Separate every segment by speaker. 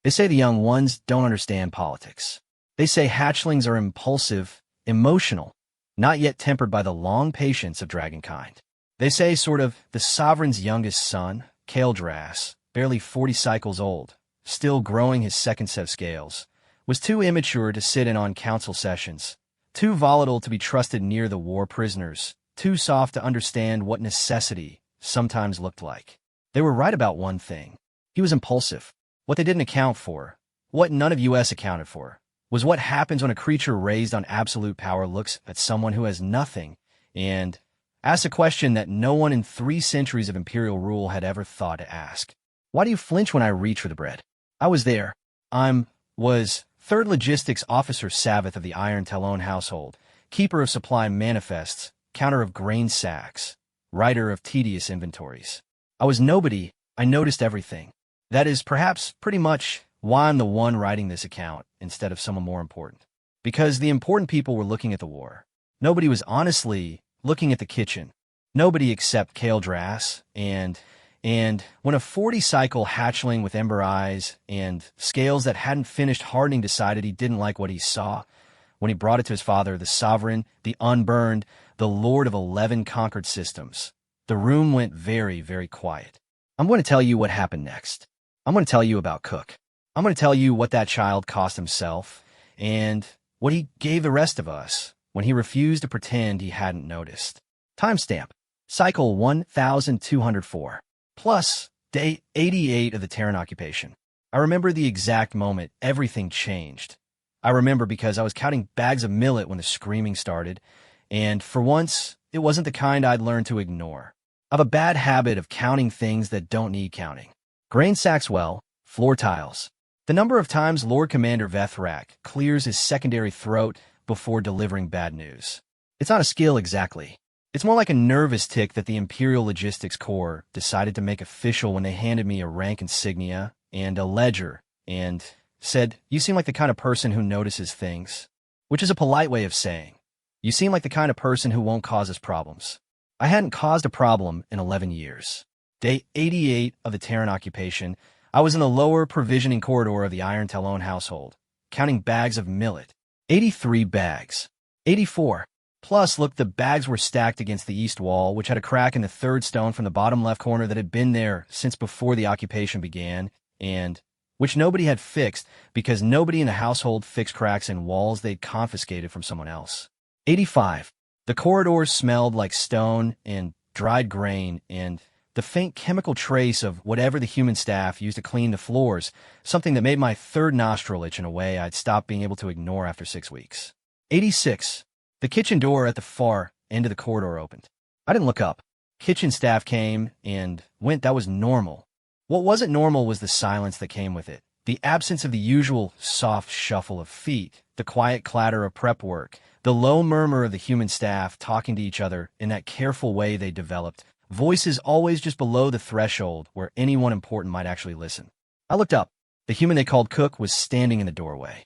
Speaker 1: They say the young ones don't understand politics. They say hatchlings are impulsive, emotional, not yet tempered by the long patience of dragonkind. They say sort of the sovereign's youngest son, Kaeldras, barely 40 cycles old, still growing his second set of scales, was too immature to sit in on council sessions, too volatile to be trusted near the war prisoners, too soft to understand what necessity sometimes looked like. They were right about one thing. He was impulsive. What they didn't account for, what none of US accounted for, was what happens when a creature raised on absolute power looks at someone who has nothing and asks a question that no one in 3 centuries of imperial rule had ever thought to ask. Why do you flinch when I reach for the bread? I was there. Was 3rd Logistics Officer Sabbath of the Iron Talon household, keeper of supply manifests, counter of grain sacks, writer of tedious inventories. I was nobody. I noticed everything. That is perhaps pretty much why I'm the one writing this account instead of someone more important. Because the important people were looking at the war. Nobody was honestly looking at the kitchen. Nobody except Kaeldras and when a 40-cycle hatchling with ember eyes and scales that hadn't finished hardening decided he didn't like what he saw, when he brought it to his father, the sovereign, the unburned, the lord of 11 conquered systems, the room went very, very quiet. I'm going to tell you what happened next. I'm going to tell you about Cook. I'm going to tell you what that child cost himself and what he gave the rest of us when he refused to pretend he hadn't noticed. Timestamp: Cycle 1204. Plus, day 88 of the Terran occupation. I remember the exact moment everything changed. I remember because I was counting bags of millet when the screaming started, and for once, it wasn't the kind I'd learned to ignore. I have a bad habit of counting things that don't need counting. Grain sacks well, floor tiles. The number of times Lord Commander Vethrak clears his secondary throat before delivering bad news. It's not a skill exactly. It's more like a nervous tick that the Imperial Logistics Corps decided to make official when they handed me a rank insignia and a ledger and said, "You seem like the kind of person who notices things," which is a polite way of saying, "You seem like the kind of person who won't cause us problems." I hadn't caused a problem in 11 years. Day 88 of the Terran occupation, I was in the lower provisioning corridor of the Iron Talon household, counting bags of millet. 83 bags. 84. Plus, look, the bags were stacked against the east wall, which had a crack in the 3rd stone from the bottom left corner that had been there since before the occupation began, and which nobody had fixed because nobody in the household fixed cracks in walls they'd confiscated from someone else. 85. The corridors smelled like stone and dried grain and the faint chemical trace of whatever the human staff used to clean the floors, something that made my 3rd nostril itch in a way I'd stopped being able to ignore after 6 weeks. 86. The kitchen door at the far end of the corridor opened. I didn't look up. Kitchen staff came and went. That was normal. What wasn't normal was the silence that came with it. The absence of the usual soft shuffle of feet, the quiet clatter of prep work, the low murmur of the human staff talking to each other in that careful way they developed, voices always just below the threshold where anyone important might actually listen. I looked up. The human they called Cook was standing in the doorway.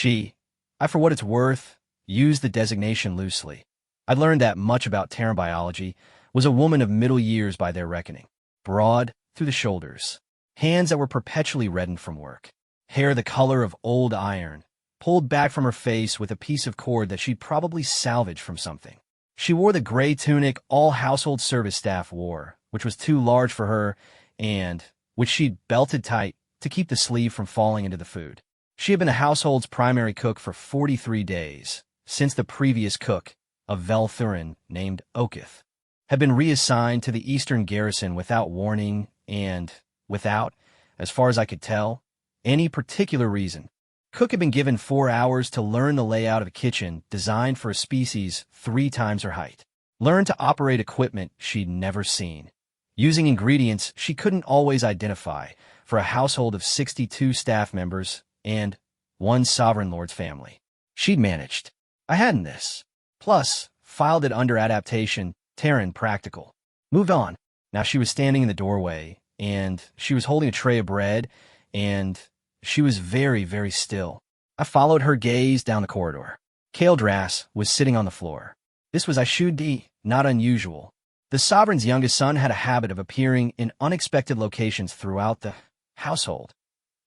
Speaker 1: I, for what it's worth, used the designation loosely. I'd learned that much about Terran biology, was a woman of middle years by their reckoning, broad through the shoulders, hands that were perpetually reddened from work, hair the color of old iron, pulled back from her face with a piece of cord that she'd probably salvaged from something. She wore the gray tunic all household service staff wore, which was too large for her and which she'd belted tight to keep the sleeve from falling into the food. She had been the household's primary cook for 43 days, since the previous cook, a Velthurin named Okith, had been reassigned to the eastern garrison without warning and without, as far as I could tell, any particular reason. Cook had been given 4 hours to learn the layout of a kitchen designed for a species 3 times her height, learn to operate equipment she'd never seen, using ingredients she couldn't always identify for a household of 62 staff members and 1 sovereign lord's family. She'd managed. I hadn't this. Plus, filed it under adaptation, Terran practical. Moved on. Now she was standing in the doorway, and she was holding a tray of bread, and she was very, very still. I followed her gaze down the corridor. Kaeldras was sitting on the floor. This was Ishudi, not unusual. The sovereign's youngest son had a habit of appearing in unexpected locations throughout the household.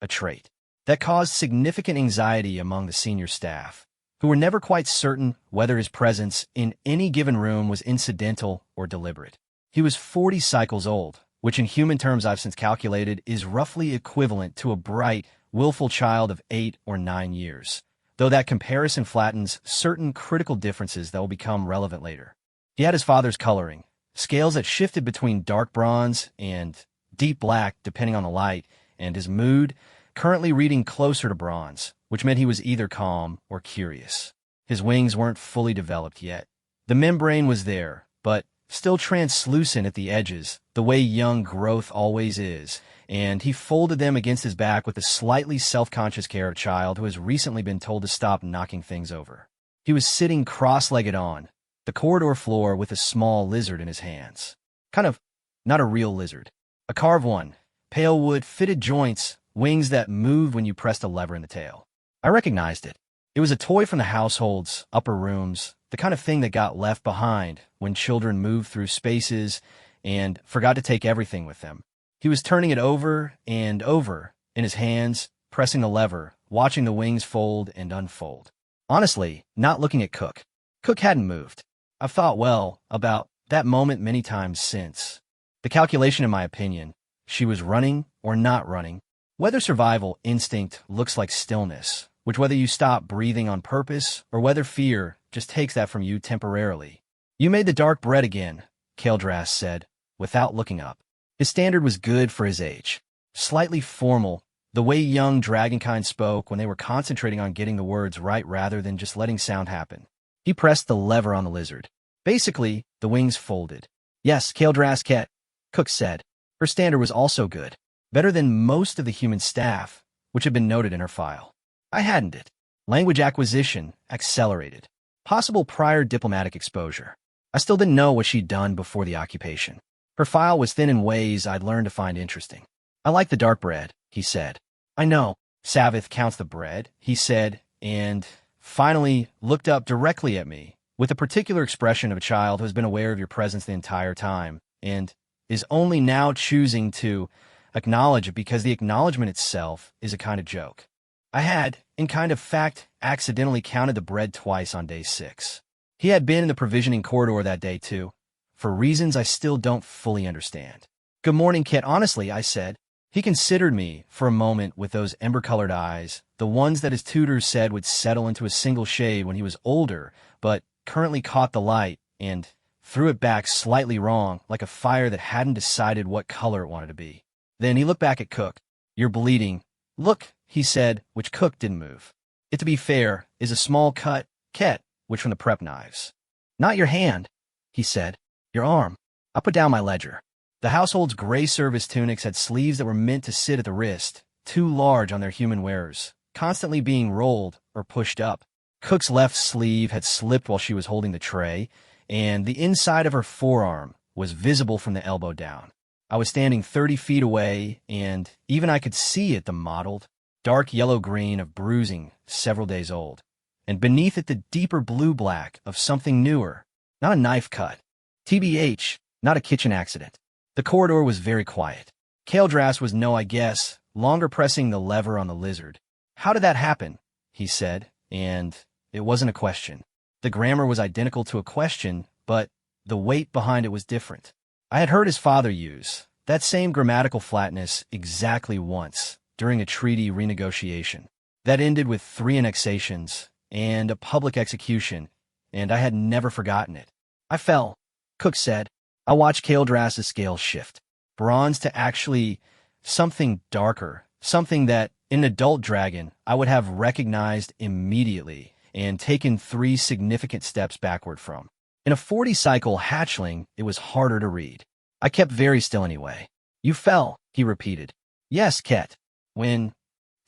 Speaker 1: A trait. That caused significant anxiety among the senior staff, who were never quite certain whether his presence in any given room was incidental or deliberate. He was 40 cycles old, which in human terms I've since calculated is roughly equivalent to a bright, willful child of 8 or 9 years, though that comparison flattens certain critical differences that will become relevant later. He had his father's coloring, scales that shifted between dark bronze and deep black depending on the light, and his mood, currently reading closer to bronze, which meant he was either calm or curious. His wings weren't fully developed yet. The membrane was there, but still translucent at the edges, the way young growth always is, and he folded them against his back with the slightly self-conscious care of a child who has recently been told to stop knocking things over. He was sitting cross-legged on the corridor floor with a small lizard in his hands. Kind of, not a real lizard. A carved one, pale wood, fitted joints, wings that moved when you pressed a lever in the tail. I recognized it. It was a toy from the household's upper rooms, the kind of thing that got left behind when children moved through spaces and forgot to take everything with them. He was turning it over and over in his hands, pressing the lever, watching the wings fold and unfold. Honestly, not looking at Cook. Cook hadn't moved. I've thought well about that moment many times since. The calculation, in my opinion, she was running or not running. Whether survival instinct looks like stillness, which whether you stop breathing on purpose or whether fear just takes that from you temporarily. You made the dark bread again, Keldras said, without looking up. His standard was good for his age. Slightly formal, the way young dragonkind spoke when they were concentrating on getting the words right rather than just letting sound happen. He pressed the lever on the lizard. Basically, the wings folded. Yes, Keldras Ket, Cook said. Her standard was also good. Better than most of the human staff, which had been noted in her file. I hadn't it. Language acquisition accelerated. Possible prior diplomatic exposure. I still didn't know what she'd done before the occupation. Her file was thin in ways I'd learned to find interesting. I like the dark bread, he said. I know. Savith counts the bread, he said, and finally looked up directly at me, with a particular expression of a child who has been aware of your presence the entire time, and is only now choosing to acknowledge it because the acknowledgement itself is a kind of joke. I had, in kind of fact, accidentally counted the bread twice on day 6. He had been in the provisioning corridor that day, too, for reasons I still don't fully understand. Good morning, Kit. Honestly, I said. He considered me for a moment with those ember-colored eyes, the ones that his tutors said would settle into a single shade when he was older, but currently caught the light and threw it back slightly wrong, like a fire that hadn't decided what color it wanted to be. Then he looked back at Cook. You're bleeding. Look, he said, which Cook didn't move. It, to be fair, is a small cut, Ket, which from the prep knives. Not your hand, he said. Your arm. I put down my ledger. The household's gray service tunics had sleeves that were meant to sit at the wrist, too large on their human wearers, constantly being rolled or pushed up. Cook's left sleeve had slipped while she was holding the tray, and the inside of her forearm was visible from the elbow down. I was standing 30 feet away, and even I could see it, the mottled, dark yellow-green of bruising several days old, and beneath it the deeper blue-black of something newer, not a knife cut. TBH, not a kitchen accident. The corridor was very quiet. Keldras was I guess, longer pressing the lever on the lizard. How did that happen? He said, and it wasn't a question. The grammar was identical to a question, but the weight behind it was different. I had heard his father use that same grammatical flatness exactly once during a treaty renegotiation. That ended with 3 annexations and a public execution, and I had never forgotten it. I fell, Cook said. I watched Keldras' scales shift. Bronze to actually something darker, something that, in an adult dragon, I would have recognized immediately and taken 3 significant steps backward from. In a 40-cycle hatchling, it was harder to read. I kept very still anyway. You fell, he repeated. Yes, Ket. When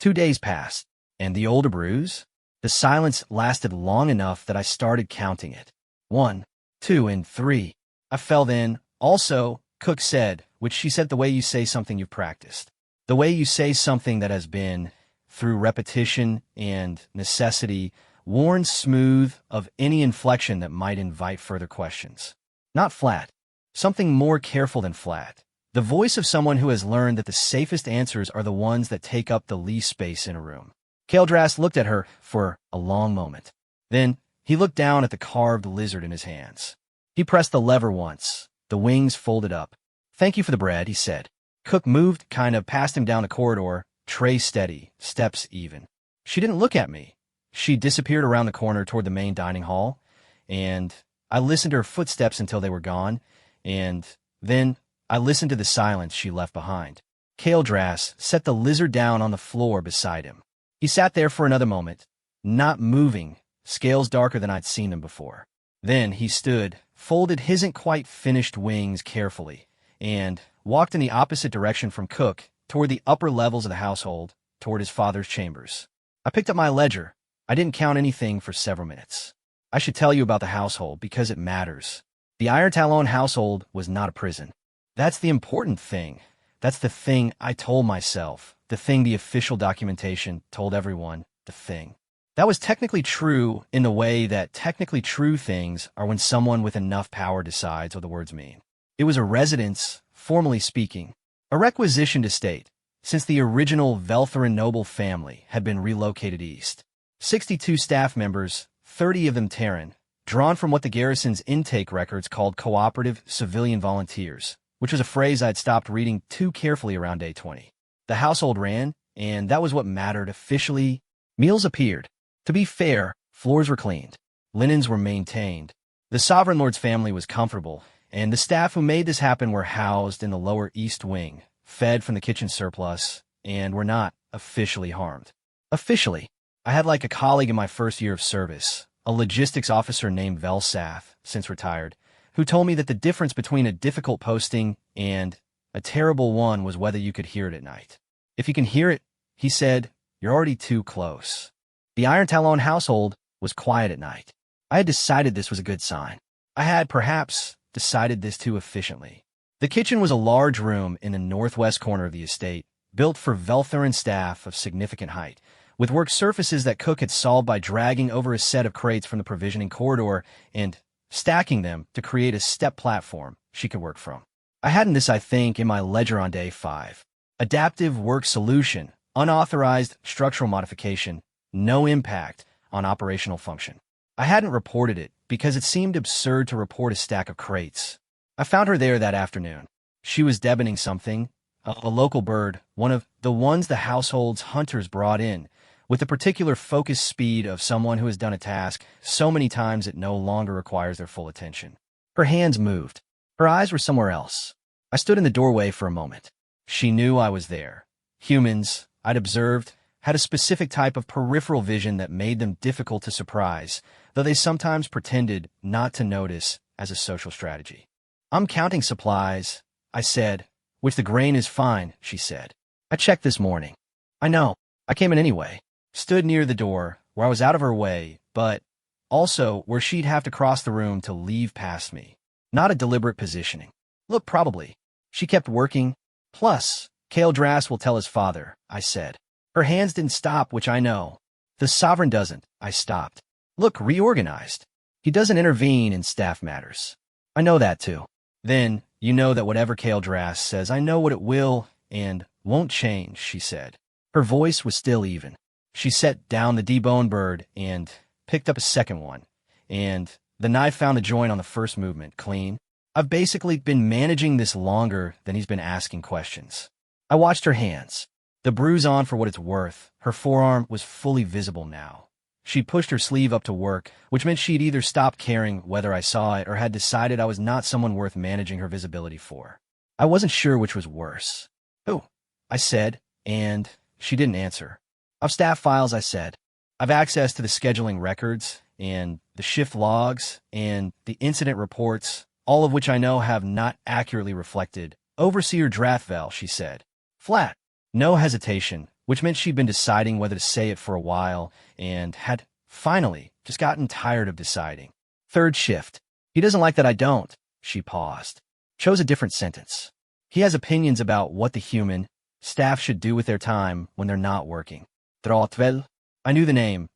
Speaker 1: 2 days passed, and the older bruise? The silence lasted long enough that I started counting it. 1, 2, and 3. I fell then, also, Cook said, which she said the way you say something you've practiced. The way you say something that has been, through repetition and necessity, worn smooth of any inflection that might invite further questions. Not flat. Something more careful than flat. The voice of someone who has learned that the safest answers are the ones that take up the least space in a room. Keldras looked at her for a long moment. Then he looked down at the carved lizard in his hands. He pressed the lever once. The wings folded up. "Thank you for the bread," he said. Cook moved, kind of past him down the corridor, tray steady, steps even. She didn't look at me. She disappeared around the corner toward the main dining hall, and I listened to her footsteps until they were gone, and then I listened to the silence she left behind. Keldras set the lizard down on the floor beside him. He sat there for another moment, not moving, scales darker than I'd seen them before. Then he stood, folded his isn't-quite-finished wings carefully, and walked in the opposite direction from Cook, toward the upper levels of the household, toward his father's chambers. I picked up my ledger. I didn't count anything for several minutes. I should tell you about the household because it matters. The Iron Talon household was not a prison. That's the important thing. That's the thing I told myself, the thing the official documentation told everyone, the thing. That was technically true in the way that technically true things are when someone with enough power decides what the words mean. It was a residence, formally speaking, a requisitioned estate, since the original Veltherin noble family had been relocated east. 62 staff members, 30 of them Terran, drawn from what the garrison's intake records called cooperative civilian volunteers, which was a phrase I'd stopped reading too carefully around day 20. The household ran, and that was what mattered officially. Meals appeared. To be fair, floors were cleaned. Linens were maintained. The Sovereign Lord's family was comfortable, and the staff who made this happen were housed in the lower east wing, fed from the kitchen surplus, and were not officially harmed. Officially. I had like a colleague in my first year of service, a logistics officer named Velsath, since retired, who told me that the difference between a difficult posting and a terrible one was whether you could hear it at night. If you can hear it, he said, you're already too close. The Iron Talon household was quiet at night. I had decided this was a good sign. I had, perhaps, decided this too efficiently. The kitchen was a large room in the northwest corner of the estate, built for Veltherin staff of significant height, with work surfaces that Cook had solved by dragging over a set of crates from the provisioning corridor and stacking them to create a step platform she could work from. I hadn't this, I think, in my ledger on day 5. Adaptive work solution, unauthorized structural modification, no impact on operational function. I hadn't reported it because it seemed absurd to report a stack of crates. I found her there that afternoon. She was deboning something, a local bird, one of the ones the household's hunters brought in, with the particular focused speed of someone who has done a task so many times it no longer requires their full attention. Her hands moved. Her eyes were somewhere else. I stood in the doorway for a moment. She knew I was there. Humans, I'd observed, had a specific type of peripheral vision that made them difficult to surprise, though they sometimes pretended not to notice as a social strategy. I'm counting supplies, I said. Which the grain is fine, she said. I checked this morning. I know. I came in anyway. Stood near the door, where I was out of her way, but also where she'd have to cross the room to leave past me. Not a deliberate positioning. Look, probably. She kept working. Plus, Keldras will tell his father, I said. Her hands didn't stop, which I know. The Sovereign doesn't, I stopped. Look, reorganized. He doesn't intervene in staff matters. I know that too. Then, you know that whatever Keldras says, I know what it will and won't change, she said. Her voice was still even. She set down the deboned bird and picked up a second one, and the knife found the joint on the first movement, clean. I've basically been managing this longer than he's been asking questions. I watched her hands. The bruise on for what it's worth. Her forearm was fully visible now. She'd pushed her sleeve up to work, which meant she'd either stopped caring whether I saw it or had decided I was not someone worth managing her visibility for. I wasn't sure which was worse. "Oh," I said, and she didn't answer. "Of staff files," I said. "I've access to the scheduling records and the shift logs and the incident reports, all of which I know have not accurately reflected. Overseer Drathvel," she said. Flat. No hesitation, which meant she'd been deciding whether to say it for a while and had, finally, just gotten tired of deciding. "Third shift. He doesn't like that I don't." She paused. Chose a different sentence. "He has opinions about what the human staff should do with their time when they're not working." Drathvel. I knew the name.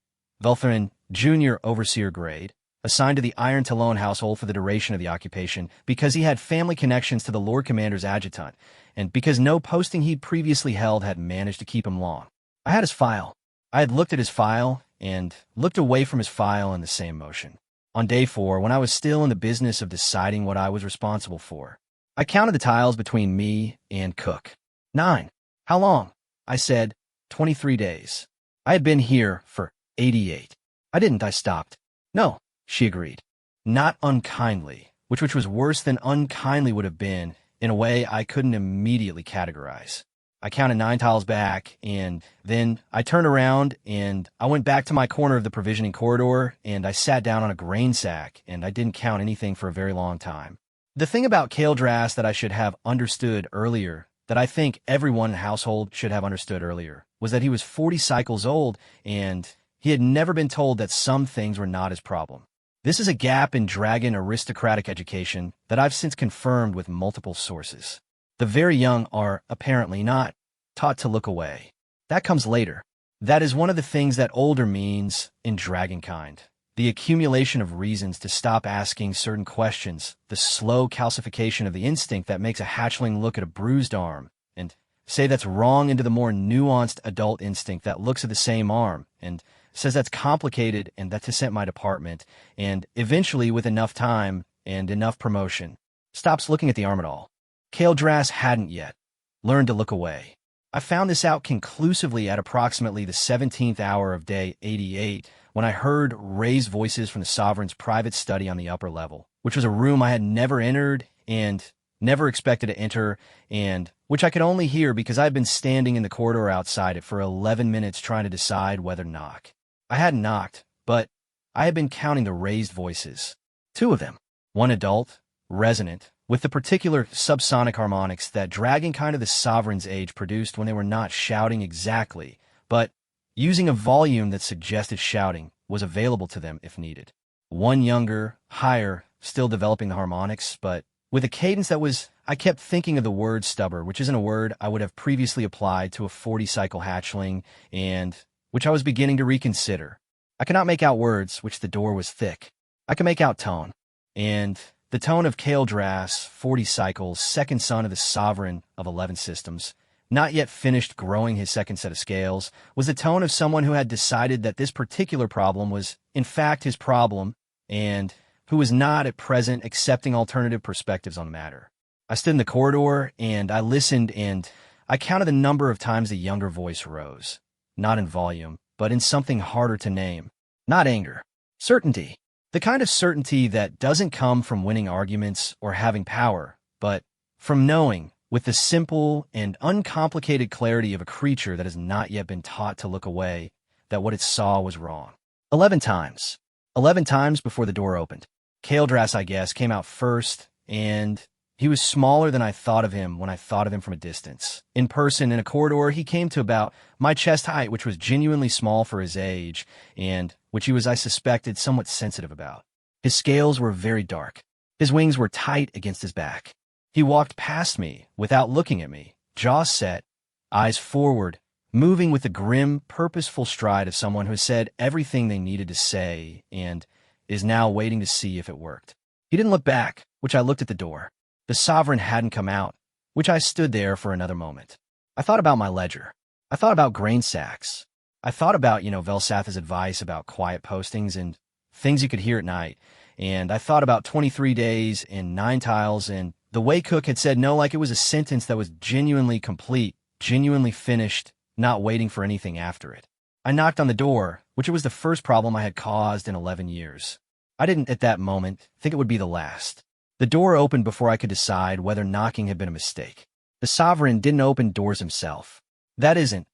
Speaker 1: Veltherin, junior overseer grade. assigned to the Iron Talon household for the duration of the occupation because he had family connections to the Lord Commander's adjutant, and because no posting he'd previously held had managed to keep him long. I had his file. I had looked at his file and looked away from his file in the same motion. On day 4, when I was still in the business of deciding what I was responsible for, I counted the tiles between me and Cook. 9. How long? I said. 23 days. I had been here for 88. I stopped. No, she agreed. Not unkindly, which was worse than unkindly would have been in a way I couldn't immediately categorize. I counted 9 tiles back, and then I turned around and I went back to my corner of the provisioning corridor and I sat down on a grain sack and I didn't count anything for a very long time. The thing about Kaldras that I should have understood earlier, that I think everyone in the household should have understood earlier, was that he was 40 cycles old and he had never been told that some things were not his problem. This is a gap in dragon aristocratic education that I've since confirmed with multiple sources. The very young are, apparently, not taught to look away. That comes later. That is one of the things that older means in dragonkind. The accumulation of reasons to stop asking certain questions, the slow calcification of the instinct that makes a hatchling look at a bruised arm and say that's wrong into the more nuanced adult instinct that looks at the same arm and says that's complicated and that this isn't my department, and eventually, with enough time and enough promotion, stops looking at the arm at all. Kaldras hadn't yet learned to look away. I found this out conclusively at approximately the 17th hour of day 88 when I heard raised voices from the Sovereign's private study on the upper level, which was a room I had never entered and never expected to enter, and which I could only hear because I had been standing in the corridor outside it for 11 minutes trying to decide whether to knock. I hadn't knocked, but I had been counting the raised voices. 2 of them, one adult, resonant, with the particular subsonic harmonics that dragonkind of the Sovereign's age produced when they were not shouting exactly, but using a volume that suggested shouting was available to them if needed. One younger, higher, still developing the harmonics, but with a cadence that was, I kept thinking of the word stubber, which isn't a word I would have previously applied to a 40-cycle hatchling, and which I was beginning to reconsider. I could not make out words, which the door was thick. I could make out tone, and the tone of Kaldras, 40 cycles, second son of the Sovereign of 11 systems, not yet finished growing his second set of scales, was the tone of someone who had decided that this particular problem was, in fact, his problem, and who was not at present accepting alternative perspectives on the matter. I stood in the corridor, and I listened, and I counted the number of times the younger voice rose, not in volume, but in something harder to name. Not anger. Certainty. The kind of certainty that doesn't come from winning arguments or having power, but from knowing, with the simple and uncomplicated clarity of a creature that has not yet been taught to look away, that what it saw was wrong. 11 times. 11 times before the door opened. Kaldras, I guess, came out first, and he was smaller than I thought of him when I thought of him from a distance. In person, in a corridor, he came to about my chest height, which was genuinely small for his age, and which he was, I suspected, somewhat sensitive about. His scales were very dark. His wings were tight against his back. He walked past me without looking at me, jaws set, eyes forward, moving with the grim, purposeful stride of someone who has said everything they needed to say and is now waiting to see if it worked. He didn't look back, which I looked at the door. The Sovereign hadn't come out, which I stood there for another moment. I thought about my ledger. I thought about grain sacks. I thought about, Velsatha's advice about quiet postings and things you could hear at night. And I thought about 23 days and 9 tiles and the way Cook had said no like it was a sentence that was genuinely complete, genuinely finished, not waiting for anything after it. I knocked on the door, which was the first problem I had caused in 11 years. I didn't, at that moment, think it would be the last. The door opened before I could decide whether knocking had been a mistake. The Sovereign didn't open doors himself. That isn't,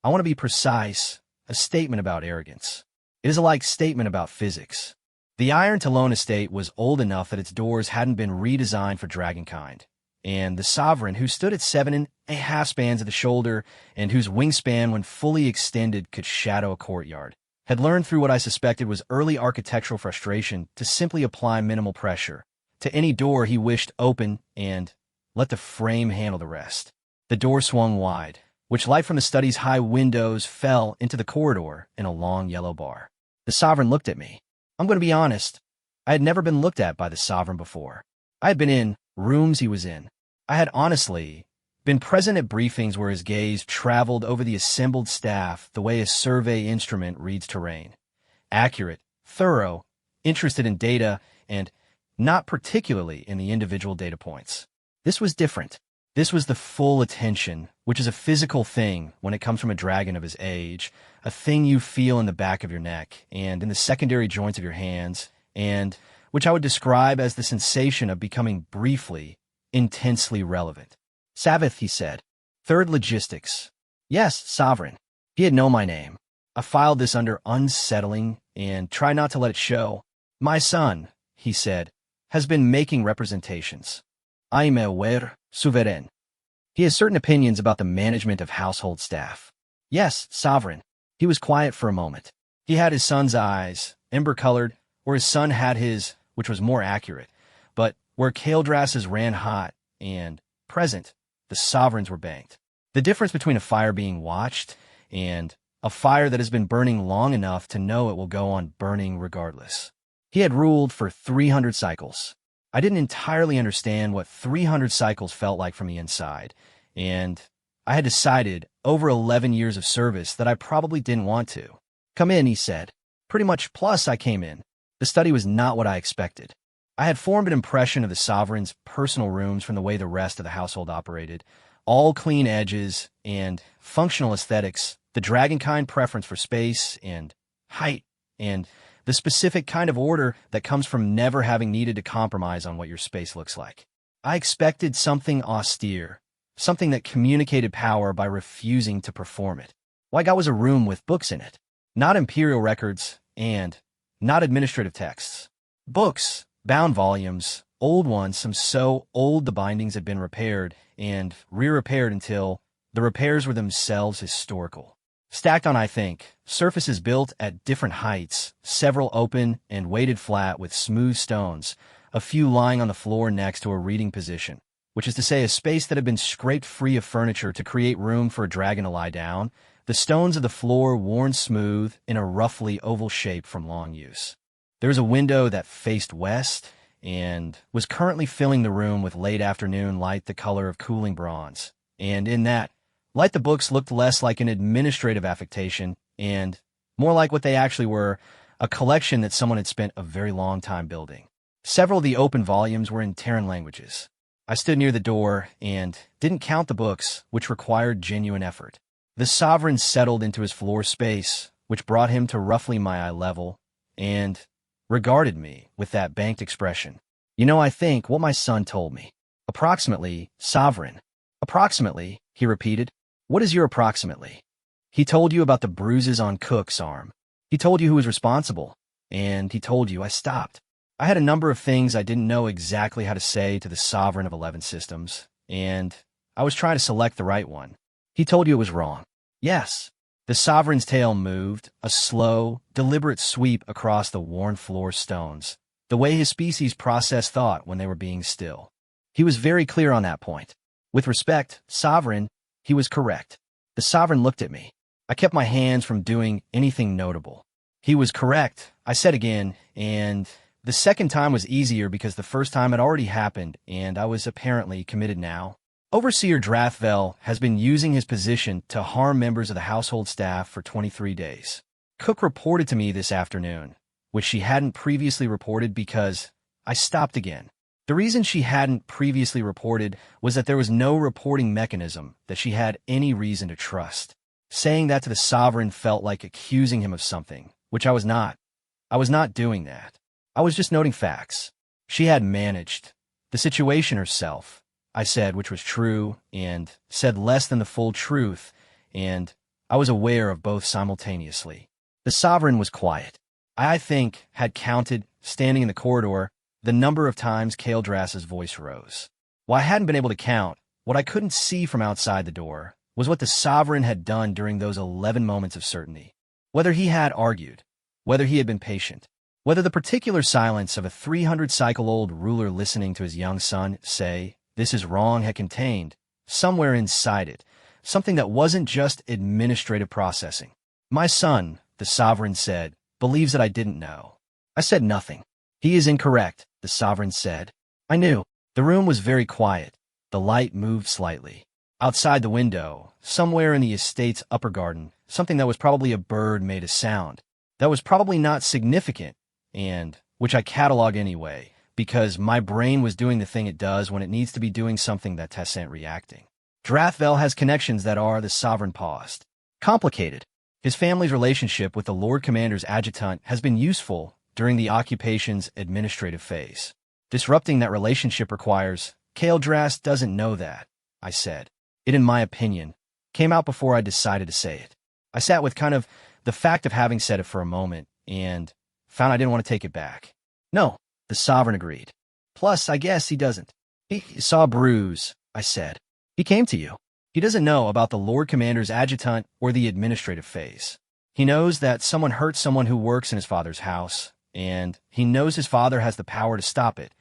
Speaker 1: I want to be precise, a statement about arrogance. It is a like statement about physics. The Iron Talon estate was old enough that its doors hadn't been redesigned for dragonkind, and the Sovereign, who stood at 7.5 spans at the shoulder and whose wingspan when fully extended could shadow a courtyard, had learned through what I suspected was early architectural frustration to simply apply minimal pressure to any door he wished open and let the frame handle the rest. The door swung wide, which light from the study's high windows fell into the corridor in a long yellow bar. The Sovereign looked at me. I'm going to be honest. I had never been looked at by the sovereign before. I had been in rooms he was in. I had honestly been present at briefings where his gaze traveled over the assembled staff the way a survey instrument reads terrain. Accurate, thorough, interested in data, and not particularly in the individual data points. This was different. This was the full attention, which is a physical thing when it comes from a dragon of his age, a thing you feel in the back of your neck and in the secondary joints of your hands, and which I would describe as the sensation of becoming briefly, intensely relevant. Sabbath, he said. Third logistics. Yes, sovereign. He had known my name. I filed this under unsettling and try not to let it show. My son, he said, has been making representations. I'm aware, souverain. He has certain opinions about the management of household staff. Yes, sovereign. He was quiet for a moment. He had his son's eyes, ember-colored, or his son had his, which was more accurate, but where Kael'dras's ran hot and present, the sovereigns were banked. The difference between a fire being watched and a fire that has been burning long enough to know it will go on burning regardless. He had ruled for 300 cycles. I didn't entirely understand what 300 cycles felt like from the inside, and I had decided over 11 years of service that I probably didn't want to. Come in, he said. Pretty much plus I came in. The study was not what I expected. I had formed an impression of the sovereign's personal rooms from the way the rest of the household operated. All clean edges and functional aesthetics, the dragonkind preference for space and height, and the specific kind of order that comes from never having needed to compromise on what your space looks like. I expected something austere, something that communicated power by refusing to perform it. What I got was a room with books in it, not imperial records and not administrative texts. Books, bound volumes, old ones, some so old the bindings had been repaired and re-repaired until the repairs were themselves historical. Stacked on, I think, surfaces built at different heights, several open and weighted flat with smooth stones, a few lying on the floor next to a reading position, which is to say a space that had been scraped free of furniture to create room for a dragon to lie down, the stones of the floor worn smooth in a roughly oval shape from long use. There was a window that faced west and was currently filling the room with late afternoon light the color of cooling bronze, and in that light, the books looked less like an administrative affectation and more like what they actually were, a collection that someone had spent a very long time building. Several of the open volumes were in Terran languages. I stood near the door and didn't count the books, which required genuine effort. The sovereign settled into his floor space, which brought him to roughly my eye level, and regarded me with that banked expression. You know, I think what my son told me. Approximately, sovereign. Approximately, he repeated. What is your approximately? He told you about the bruises on Cook's arm. He told you who was responsible, and he told you I stopped. I had a number of things I didn't know exactly how to say to the sovereign of 11 systems, and I was trying to select the right one. He told you it was wrong. Yes. The sovereign's tail moved, a slow, deliberate sweep across the worn floor stones, the way his species processed thought when they were being still. He was very clear on that point. With respect, sovereign, he was correct. The sovereign looked at me. I kept my hands from doing anything notable. He was correct, I said again, and the second time was easier because the first time had already happened, and I was apparently committed now. Overseer Drathvel has been using his position to harm members of the household staff for 23 days. Cook reported to me this afternoon, which she hadn't previously reported because I stopped again. The reason she hadn't previously reported was that there was no reporting mechanism that she had any reason to trust. Saying that to the sovereign felt like accusing him of something, which I was not. I was not doing that. I was just noting facts. She had managed the situation herself, I said, which was true, and said less than the full truth, and I was aware of both simultaneously. The sovereign was quiet. I think, had counted, standing in the corridor, the number of times Kael'dras's voice rose. While I hadn't been able to count, what I couldn't see from outside the door was what the sovereign had done during those 11 moments of certainty. Whether he had argued, whether he had been patient, whether the particular silence of a 300-cycle-old ruler listening to his young son say, "This is wrong," had contained, somewhere inside it, something that wasn't just administrative processing. My son, the sovereign said, believes that I didn't know. I said nothing. He is incorrect, the sovereign said. I knew. The room was very quiet. The light moved slightly. Outside the window, somewhere in the estate's upper garden, something that was probably a bird made a sound. That was probably not significant, and which I catalog anyway, because my brain was doing the thing it does when it needs to be doing something that isn't reacting. Drathvel has connections that are, the sovereign paused, complicated. His family's relationship with the Lord Commander's adjutant has been useful during the occupation's administrative phase. Disrupting that relationship requires, Kaeldras doesn't know that, I said. It, in my opinion, came out before I decided to say it. I sat with kind of the fact of having said it for a moment and found I didn't want to take it back. No, the sovereign agreed. Plus, I guess he doesn't. He saw Bruises, I said. He came to you. He doesn't know about the Lord Commander's adjutant or the administrative phase. He knows that someone hurt someone who works in his father's house, and he knows his father has the power to stop it,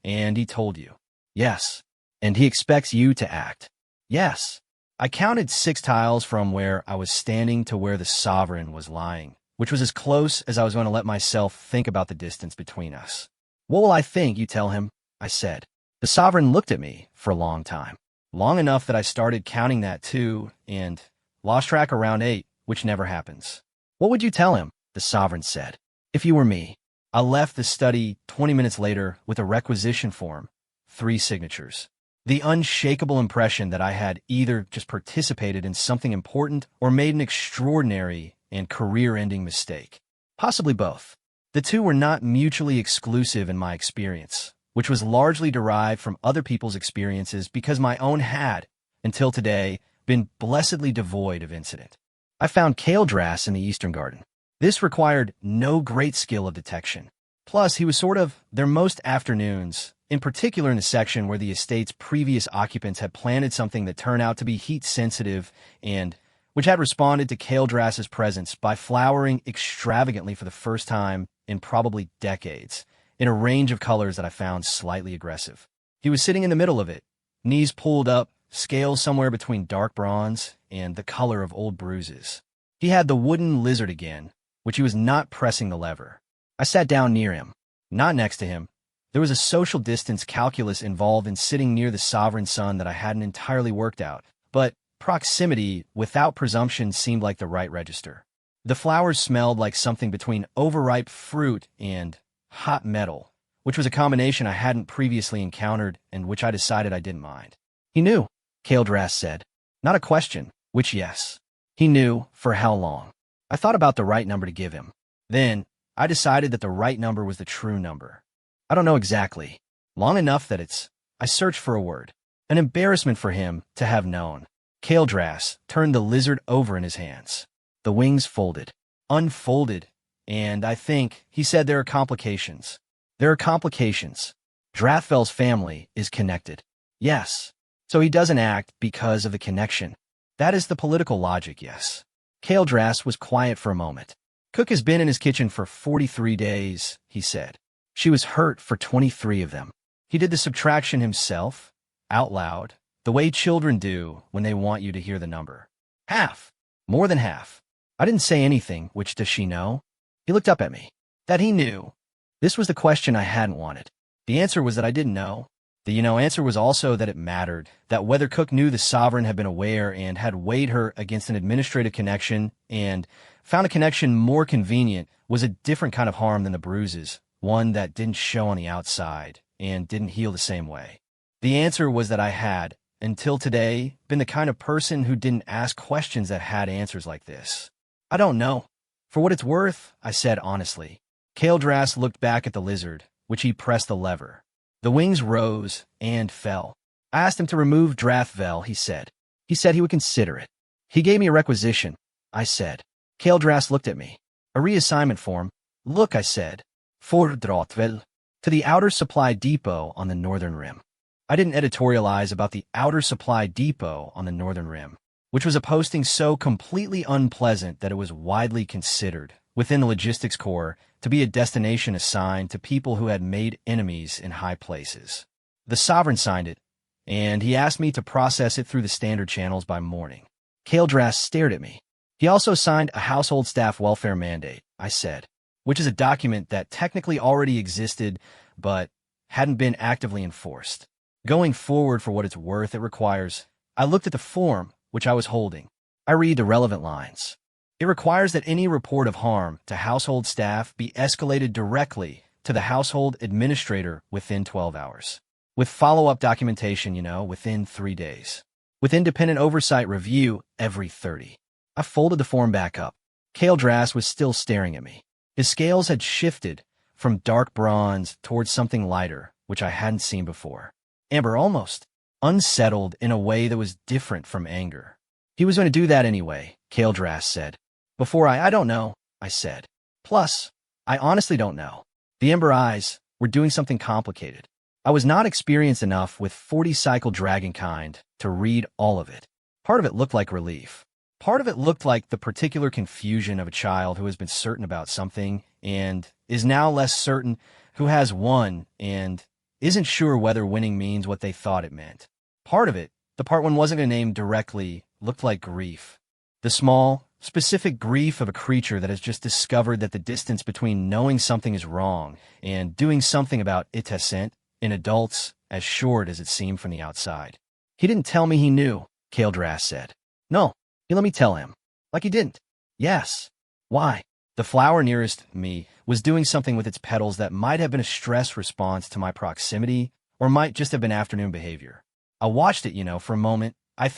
Speaker 1: and he told you. Yes. And he expects you to act. Yes. I counted 6 tiles from where I was standing to where the sovereign was lying, which was as close as I was going to let myself think about the distance between us. What will I think, you tell him? I said. The sovereign looked at me for a long time. Long enough that I started counting that too, and lost track around 8, which never happens. What would you tell him? The sovereign said. If you were me. I left the study 20 minutes later with a requisition form, 3 signatures. The unshakable impression that I had either just participated in something important or made an extraordinary and career-ending mistake. Possibly both. The two were not mutually exclusive in my experience, which was largely derived from other people's experiences because my own had, until today, been blessedly devoid of incident. I found Kaeldras in the Eastern Garden. This required no great skill of detection. Plus, he was sort of there most afternoons, in particular in the section where the estate's previous occupants had planted something that turned out to be heat-sensitive and which had responded to Kaeldras's presence by flowering extravagantly for the first time in probably decades, in a range of colors that I found slightly aggressive. He was sitting in the middle of it, knees pulled up, scales somewhere between dark bronze and the color of old Bruises. He had the wooden lizard again, which he was not pressing the lever. I sat down near him, not next to him. There was a social distance calculus involved in sitting near the sovereign son that I hadn't entirely worked out, but proximity without presumption seemed like the right register. The flowers smelled like something between overripe fruit and hot metal, which was a combination I hadn't previously encountered and which I decided I didn't mind. He knew, Kaeldras said. Not a question, which yes. He knew for how long. I thought about the right number to give him. Then, I decided that the right number was the true number. I don't know exactly. Long enough that I searched for a word. An embarrassment for him to have known. Kaeldras turned the lizard over in his hands. The wings folded, unfolded, and I think he said there are complications. There are complications. Drathvel's family is connected. Yes. So he doesn't act because of the connection. That is the political logic, yes. Kaeldras was quiet for a moment. Cook has been in his kitchen for 43 days, he said. She was hurt for 23 of them. He did the subtraction himself, out loud, the way children do when they want you to hear the number. Half. More than half. I didn't say anything, which does she know? He looked up at me. That he knew. This was the question I hadn't wanted. The answer was that I didn't know. The answer was also that it mattered, that whether Cook knew the sovereign had been aware and had weighed her against an administrative connection and found a connection more convenient was a different kind of harm than the bruises, one that didn't show on the outside and didn't heal the same way. The answer was that I had, until today, been the kind of person who didn't ask questions that had answers like this. I don't know. For what it's worth, I said honestly. Kaeldras looked back at the lizard, which he pressed the lever. The wings rose and fell. I asked him to remove Drathvel, he said. He said he would consider it. He gave me a requisition, I said. Kaeldras looked at me. A reassignment form. Look, I said. For Drathvel. To the outer supply depot on the northern rim. I didn't editorialize about the outer supply depot on the northern rim, which was a posting so completely unpleasant that it was widely considered, within the logistics corps, to be a destination assigned to people who had made enemies in high places. The sovereign signed it, and he asked me to process it through the standard channels by morning. Kaeldras stared at me. He also signed a household staff welfare mandate, I said. which is a document that technically already existed but hadn't been actively enforced. Going forward, for what it's worth, it requires. I looked at the form, which I was holding. I read the relevant lines. It requires that any report of harm to household staff be escalated directly to the household administrator within 12 hours. With follow-up documentation, within 3 days. With independent oversight review every 30. I folded the form back up. Kaldras was still staring at me. His scales had shifted from dark bronze towards something lighter, which I hadn't seen before. Amber, almost unsettled in a way that was different from anger. He was going to do that anyway, Kaldras said. Before I don't know, I said. Plus, I honestly don't know. The Ember eyes were doing something complicated. I was not experienced enough with 40-cycle dragonkind to read all of it. Part of it looked like relief. Part of it looked like the particular confusion of a child who has been certain about something and is now less certain, who has won and isn't sure whether winning means what they thought it meant. Part of it, the part one wasn't going to name directly, looked like grief. The small, specific grief of a creature that has just discovered that the distance between knowing something is wrong and doing something about its ascent in adults as short as it seemed from the outside. He didn't tell me he knew, Kaldras said. No, he let me tell him. Like he didn't. Yes. Why? The flower nearest me was doing something with its petals that might have been a stress response to my proximity or might just have been afternoon behavior. I watched it, for a moment. I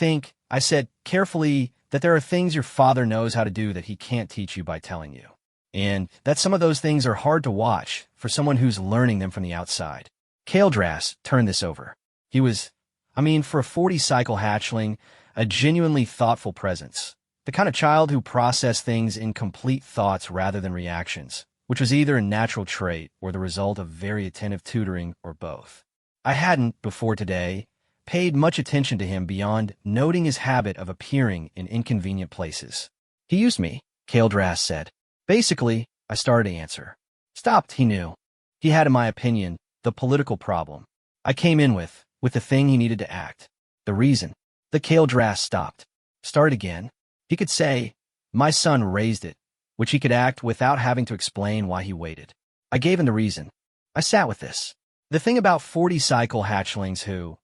Speaker 1: said carefully that there are things your father knows how to do that he can't teach you by telling you. And that some of those things are hard to watch for someone who's learning them from the outside. Kaldras turned this over. He was, for a 40-cycle hatchling, a genuinely thoughtful presence. The kind of child who processed things in complete thoughts rather than reactions, which was either a natural trait or the result of very attentive tutoring or both. I hadn't, before today, paid much attention to him beyond noting his habit of appearing in inconvenient places. He used me, Kaldras said. Basically, I started to answer. Stopped, he knew. He had, in my opinion, the political problem. I came in with the thing he needed to act. The reason. The Kaldras stopped. Started again. He could say, my son raised it, which he could act without having to explain why he waited. I gave him the reason. I sat with this. The thing about 40-cycle hatchlings who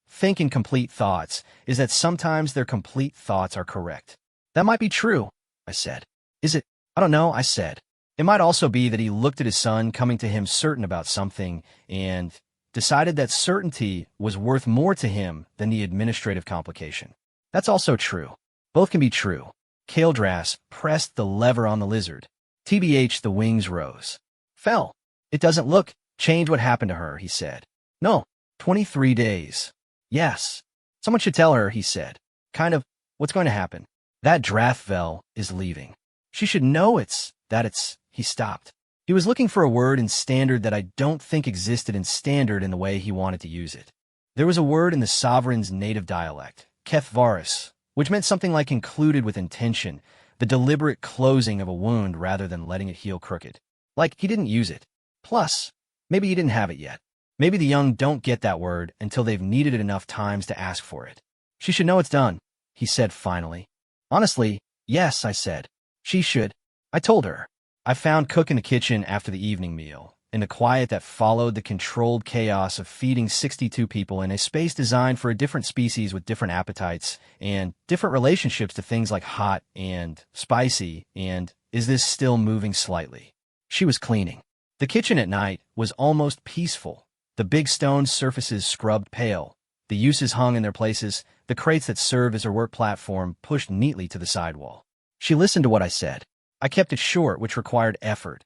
Speaker 1: think in complete thoughts is that sometimes their complete thoughts are correct. That might be true, I said. Is it? I don't know, I said. It might also be that he looked at his son coming to him certain about something and decided that certainty was worth more to him than the administrative complication. That's also true. Both can be true. Kaldras pressed the lever on the lizard. TBH, the wings rose. Fell. It doesn't look. Change what happened to her, he said. No. 23 days. Yes. Someone should tell her, he said. Kind of, what's going to happen? That Drathvel is leaving. She should know he stopped. He was looking for a word in Standard that I don't think existed in Standard in the way he wanted to use it. There was a word in the Sovereign's native dialect, Kethvaris, which meant something like included with intention, the deliberate closing of a wound rather than letting it heal crooked. Like he didn't use it. Plus, maybe he didn't have it yet. Maybe the young don't get that word until they've needed it enough times to ask for it. She should know it's done, he said finally. Honestly, yes, I said. She should. I told her. I found Cook in the kitchen after the evening meal, in the quiet that followed the controlled chaos of feeding 62 people in a space designed for a different species with different appetites and different relationships to things like hot and spicy and is this still moving slightly. She was cleaning. The kitchen at night was almost peaceful. The big stone surfaces scrubbed pale. The uses hung in their places, the crates that served as her work platform pushed neatly to the sidewall. She listened to what I said. I kept it short, which required effort.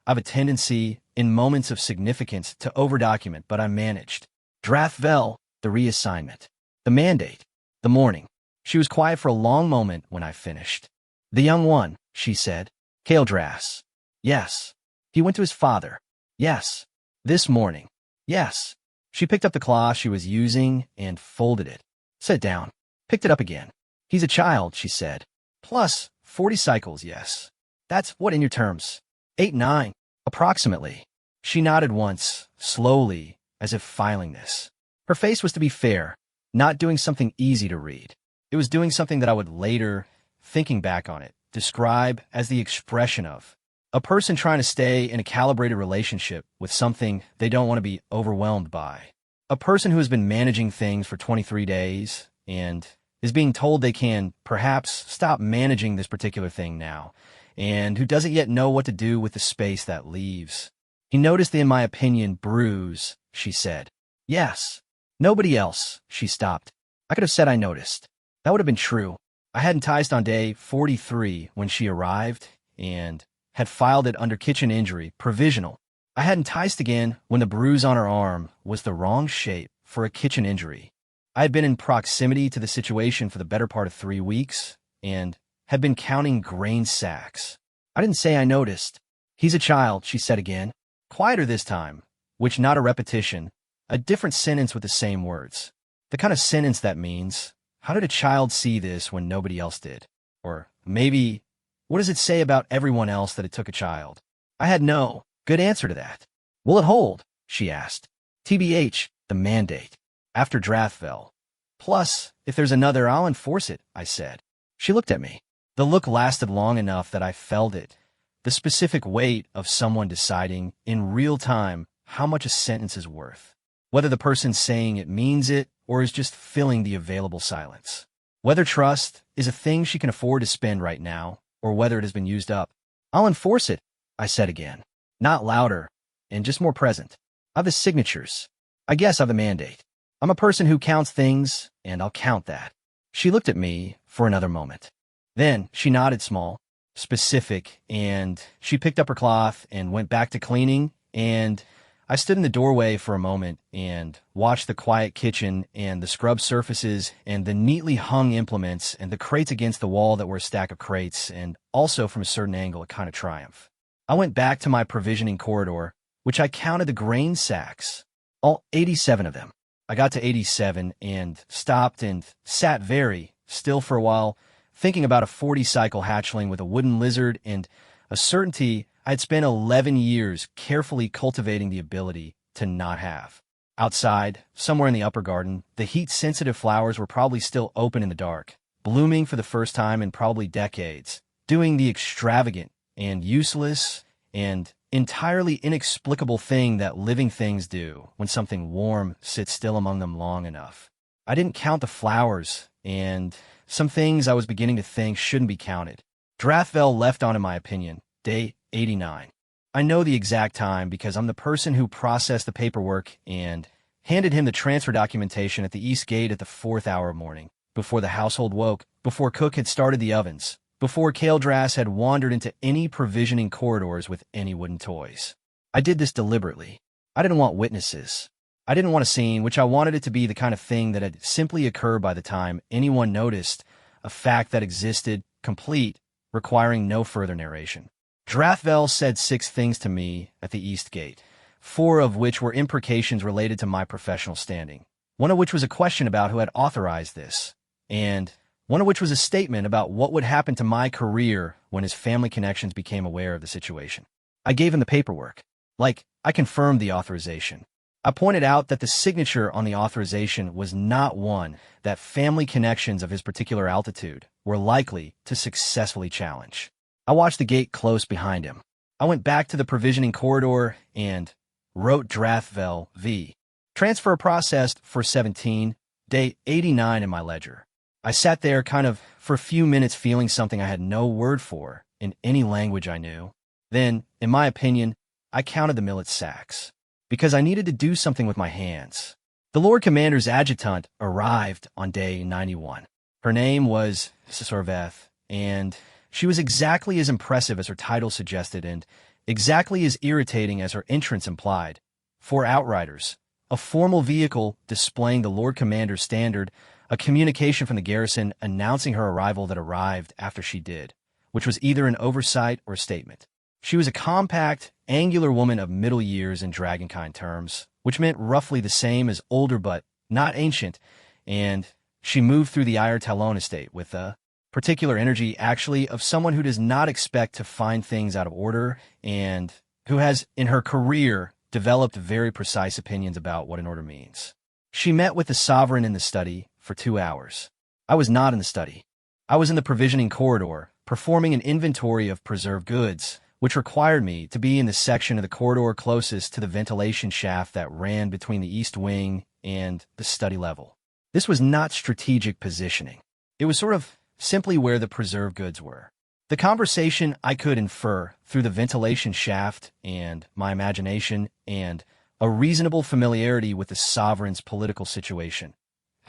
Speaker 1: I have a tendency, in moments of significance, to overdocument, but I managed. Drathvel, the reassignment. The mandate. The morning. She was quiet for a long moment when I finished. The young one, she said. Kaldras. Yes. He went to his father. Yes. This morning. Yes. She picked up the cloth she was using and folded it. Sat down. Picked it up again. He's a child, she said. Plus 40 cycles, yes. That's what in your terms? 8, 9, approximately. She nodded once, slowly, as if filing this. Her face was, to be fair, not doing something easy to read. It was doing something that I would later, thinking back on it, describe as the expression of A person trying to stay in a calibrated relationship with something they don't want to be overwhelmed by. A person who has been managing things for 23 days and is being told they can perhaps stop managing this particular thing now, and who doesn't yet know what to do with the space that leaves. He noticed the, in my opinion, bruise, she said. Yes. Nobody else, she stopped. I could have said I noticed. That would have been true. I had enticed on day 43 when she arrived and had filed it under kitchen injury, provisional. I had enticed again when the bruise on her arm was the wrong shape for a kitchen injury. I had been in proximity to the situation for the better part of 3 weeks and had been counting grain sacks. I didn't say I noticed. He's a child, she said again. Quieter this time, which not a repetition, a different sentence with the same words. The kind of sentence that means, how did a child see this when nobody else did? Or maybe, what does it say about everyone else that it took a child? I had no good answer to that. Will it hold? She asked. TBH, the mandate. After Drathville. Plus, if there's another, I'll enforce it, I said. She looked at me. The look lasted long enough that I felt it. The specific weight of someone deciding in real time how much a sentence is worth. Whether the person saying it means it or is just filling the available silence. Whether trust is a thing she can afford to spend right now or whether it has been used up. I'll enforce it, I said again. Not louder and just more present. I've the signatures. I guess I've the mandate. I'm a person who counts things, and I'll count that. She looked at me for another moment. Then she nodded small, specific, and she picked up her cloth and went back to cleaning, and I stood in the doorway for a moment and watched the quiet kitchen and the scrub surfaces and the neatly hung implements and the crates against the wall that were a stack of crates, and also from a certain angle a kind of triumph. I went back to my provisioning corridor, which I counted the grain sacks, all 87 of them. I got to 87 and stopped and sat very still for a while, thinking about a 40-cycle hatchling with a wooden lizard and a certainty I had spent 11 years carefully cultivating the ability to not have. Outside, somewhere in the upper garden, the heat-sensitive flowers were probably still open in the dark, blooming for the first time in probably decades, doing the extravagant and useless and entirely inexplicable thing that living things do when something warm sits still among them long enough. I didn't count the flowers, and some things I was beginning to think shouldn't be counted. Drathville left on, in my opinion, day 89. I know the exact time because I'm the person who processed the paperwork and handed him the transfer documentation at the east gate at the 4th hour of morning, before the household woke, before Cook had started the ovens, before Kaldras had wandered into any provisioning corridors with any wooden toys. I did this deliberately. I didn't want witnesses. I didn't want a scene, which I wanted it to be the kind of thing that had simply occurred by the time anyone noticed, a fact that existed, complete, requiring no further narration. Drathville said 6 things to me at the east gate, 4 of which were imprecations related to my professional standing, one of which was a question about who had authorized this, and one of which was a statement about what would happen to my career when his family connections became aware of the situation. I gave him the paperwork. I confirmed the authorization. I pointed out that the signature on the authorization was not one that family connections of his particular altitude were likely to successfully challenge. I watched the gate close behind him. I went back to the provisioning corridor and wrote Drathville v. Transfer processed for 17, day 89 in my ledger. I sat there kind of for a few minutes feeling something I had no word for in any language I knew. Then, in my opinion, I counted the millet sacks, because I needed to do something with my hands. The Lord Commander's adjutant arrived on day 91. Her name was Sorveth, and she was exactly as impressive as her title suggested and exactly as irritating as her entrance implied. 4 outriders, a formal vehicle displaying the Lord Commander's standard, a communication from the garrison announcing her arrival that arrived after she did, which was either an oversight or a statement. She was a compact, angular woman of middle years in Dragonkind terms, which meant roughly the same as older but not ancient, and she moved through the Ire Talon estate with a particular energy actually of someone who does not expect to find things out of order and who has, in her career, developed very precise opinions about what an order means. She met with the sovereign in the study for 2 hours. I was not in the study. I was in the provisioning corridor, performing an inventory of preserved goods, which required me to be in the section of the corridor closest to the ventilation shaft that ran between the east wing and the study level. This was not strategic positioning. It was sort of simply where the preserved goods were. The conversation I could infer through the ventilation shaft and my imagination and a reasonable familiarity with the sovereign's political situation.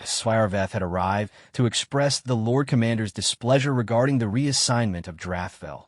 Speaker 1: Swaraveth had arrived to express the Lord Commander's displeasure regarding the reassignment of Drathvel.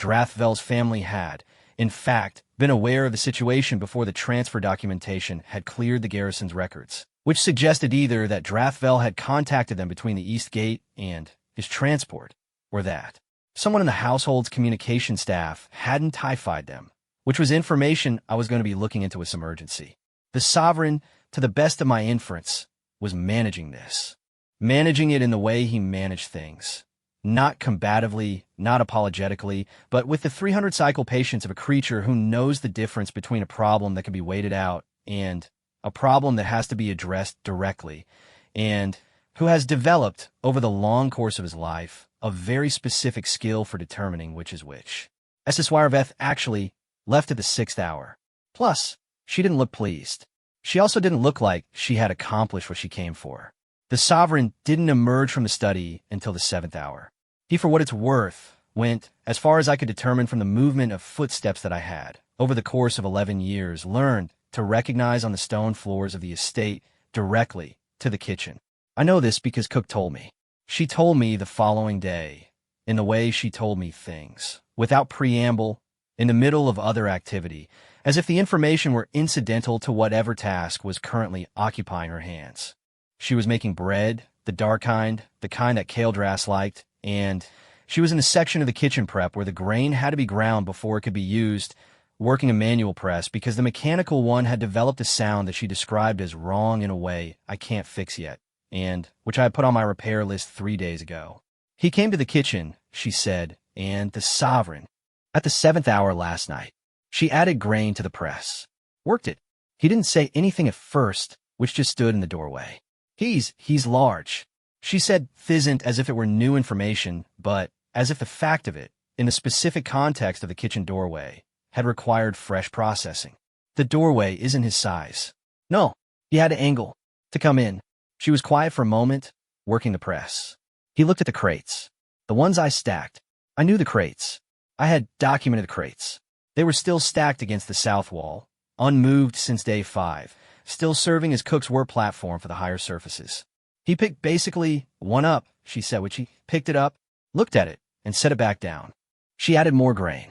Speaker 1: Drathvel's family had, in fact, been aware of the situation before the transfer documentation had cleared the garrison's records, which suggested either that Drathvel had contacted them between the East Gate and his transport, or that someone in the household's communication staff hadn't typified them, which was information I was going to be looking into with some urgency. The Sovereign, to the best of my inference, was managing this. Managing it in the way he managed things. Not combatively, not apologetically, but with the 300-cycle patience of a creature who knows the difference between a problem that can be waited out and a problem that has to be addressed directly, and who has developed, over the long course of his life, a very specific skill for determining which is which. Swaraveth actually left at the 6th hour. Plus, she didn't look pleased. She also didn't look like she had accomplished what she came for. The Sovereign didn't emerge from the study until the 7th hour. He, for what it's worth, went, as far as I could determine from the movement of footsteps that I had, over the course of 11 years, learned to recognize on the stone floors of the estate directly to the kitchen. I know this because Cook told me. She told me the following day, in the way she told me things, without preamble, in the middle of other activity, as if the information were incidental to whatever task was currently occupying her hands. She was making bread, the dark kind, the kind that Kaeldras liked, and she was in the section of the kitchen prep where the grain had to be ground before it could be used, working a manual press because the mechanical one had developed a sound that she described as wrong in a way I can't fix yet, and which I had put on my repair list 3 days ago. He came to the kitchen, she said, and the Sovereign, at the 7th hour last night. She added grain to the press. Worked it. He didn't say anything at first, which just stood in the doorway. He's large. She said pheasant as if it were new information, but as if the fact of it, in the specific context of the kitchen doorway, had required fresh processing. The doorway isn't his size. No, he had to angle to come in. She was quiet for a moment, working the press. He looked at the crates. The ones I stacked. I knew the crates. I had documented the crates. They were still stacked against the south wall, unmoved since day 5, still serving as Cook's work platform for the higher surfaces. He picked basically one up, she said, which he picked it up, looked at it, and set it back down. She added more grain.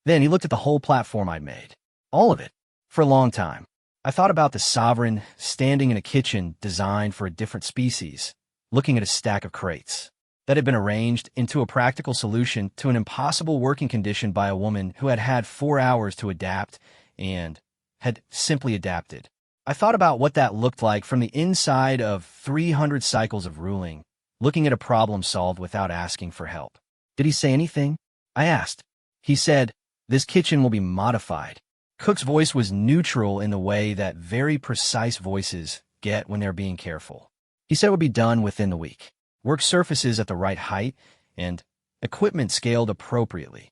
Speaker 1: Then he looked at the whole platform I'd made. All of it. For a long time. I thought about the Sovereign standing in a kitchen designed for a different species, looking at a stack of crates that had been arranged into a practical solution to an impossible working condition by a woman who had had 4 hours to adapt and had simply adapted. I thought about what that looked like from the inside of 300 cycles of ruling, looking at a problem solved without asking for help. Did he say anything? I asked. He said, "This kitchen will be modified." Cook's voice was neutral in the way that very precise voices get when they're being careful. He said it would be done within the week. Work surfaces at the right height and equipment scaled appropriately.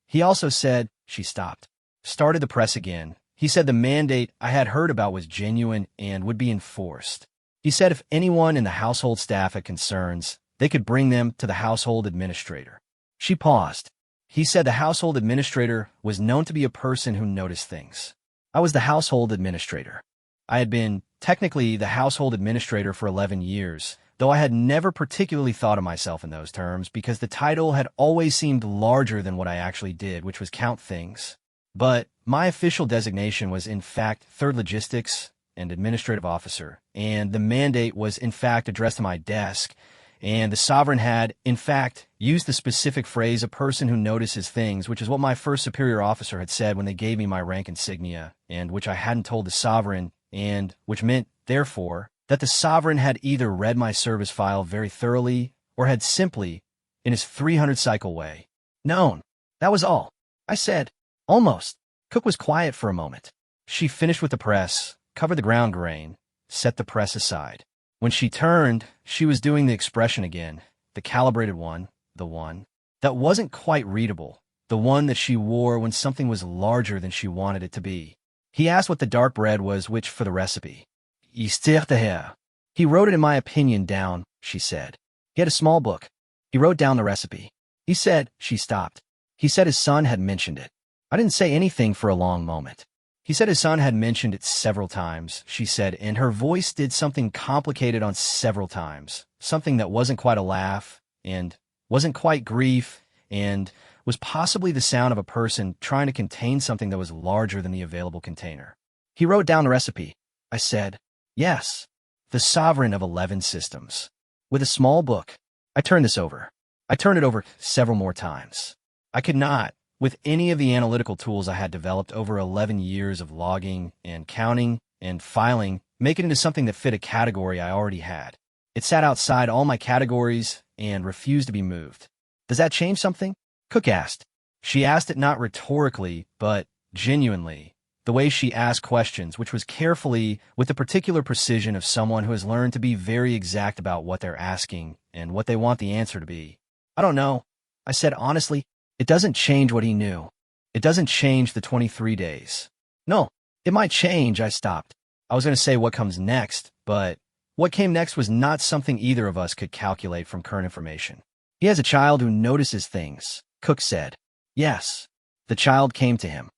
Speaker 1: He also said, she stopped. Started the press again. He said the mandate I had heard about was genuine and would be enforced. He said if anyone in the household staff had concerns, they could bring them to the household administrator. She paused. He said the household administrator was known to be a person who noticed things. I was the household administrator. I had been technically the household administrator for 11 years, though I had never particularly thought of myself in those terms because the title had always seemed larger than what I actually did, which was count things. But my official designation was in fact third logistics and administrative officer, and the mandate was in fact addressed to my desk, and the Sovereign had, in fact, used the specific phrase, a person who notices things, which is what my first superior officer had said when they gave me my rank insignia, and which I hadn't told the Sovereign, and which meant, therefore, that the Sovereign had either read my service file very thoroughly or had simply, in his 300-cycle way, known. That was all. I said, almost. Cook was quiet for a moment. She finished with the press, covered the ground grain, set the press aside. When she turned, she was doing the expression again, the calibrated one, the one that wasn't quite readable, the one that she wore when something was larger than she wanted it to be. He asked what the dark bread was, which for the recipe. He wrote it in my opinion down, she said. He had a small book. He wrote down the recipe. He said, she stopped. He said his son had mentioned it. I didn't say anything for a long moment. He said his son had mentioned it several times, she said, and her voice did something complicated on several times, something that wasn't quite a laugh, and wasn't quite grief, and was possibly the sound of a person trying to contain something that was larger than the available container. He wrote down the recipe. I said, yes, the sovereign of 11 systems. With a small book. I turned this over. I turned it over several more times. I could not, with any of the analytical tools I had developed over 11 years of logging and counting and filing, make it into something that fit a category I already had. It sat outside all my categories and refused to be moved. Does that change something? Cook asked. She asked it not rhetorically, but genuinely. The way she asked questions, which was carefully, with the particular precision of someone who has learned to be very exact about what they're asking and what they want the answer to be. I don't know. I said honestly, it doesn't change what he knew. It doesn't change the 23 days. No, it might change, I stopped. I was going to say what comes next, but what came next was not something either of us could calculate from current information. He has a child who notices things, Cook said. Yes. The child came to him.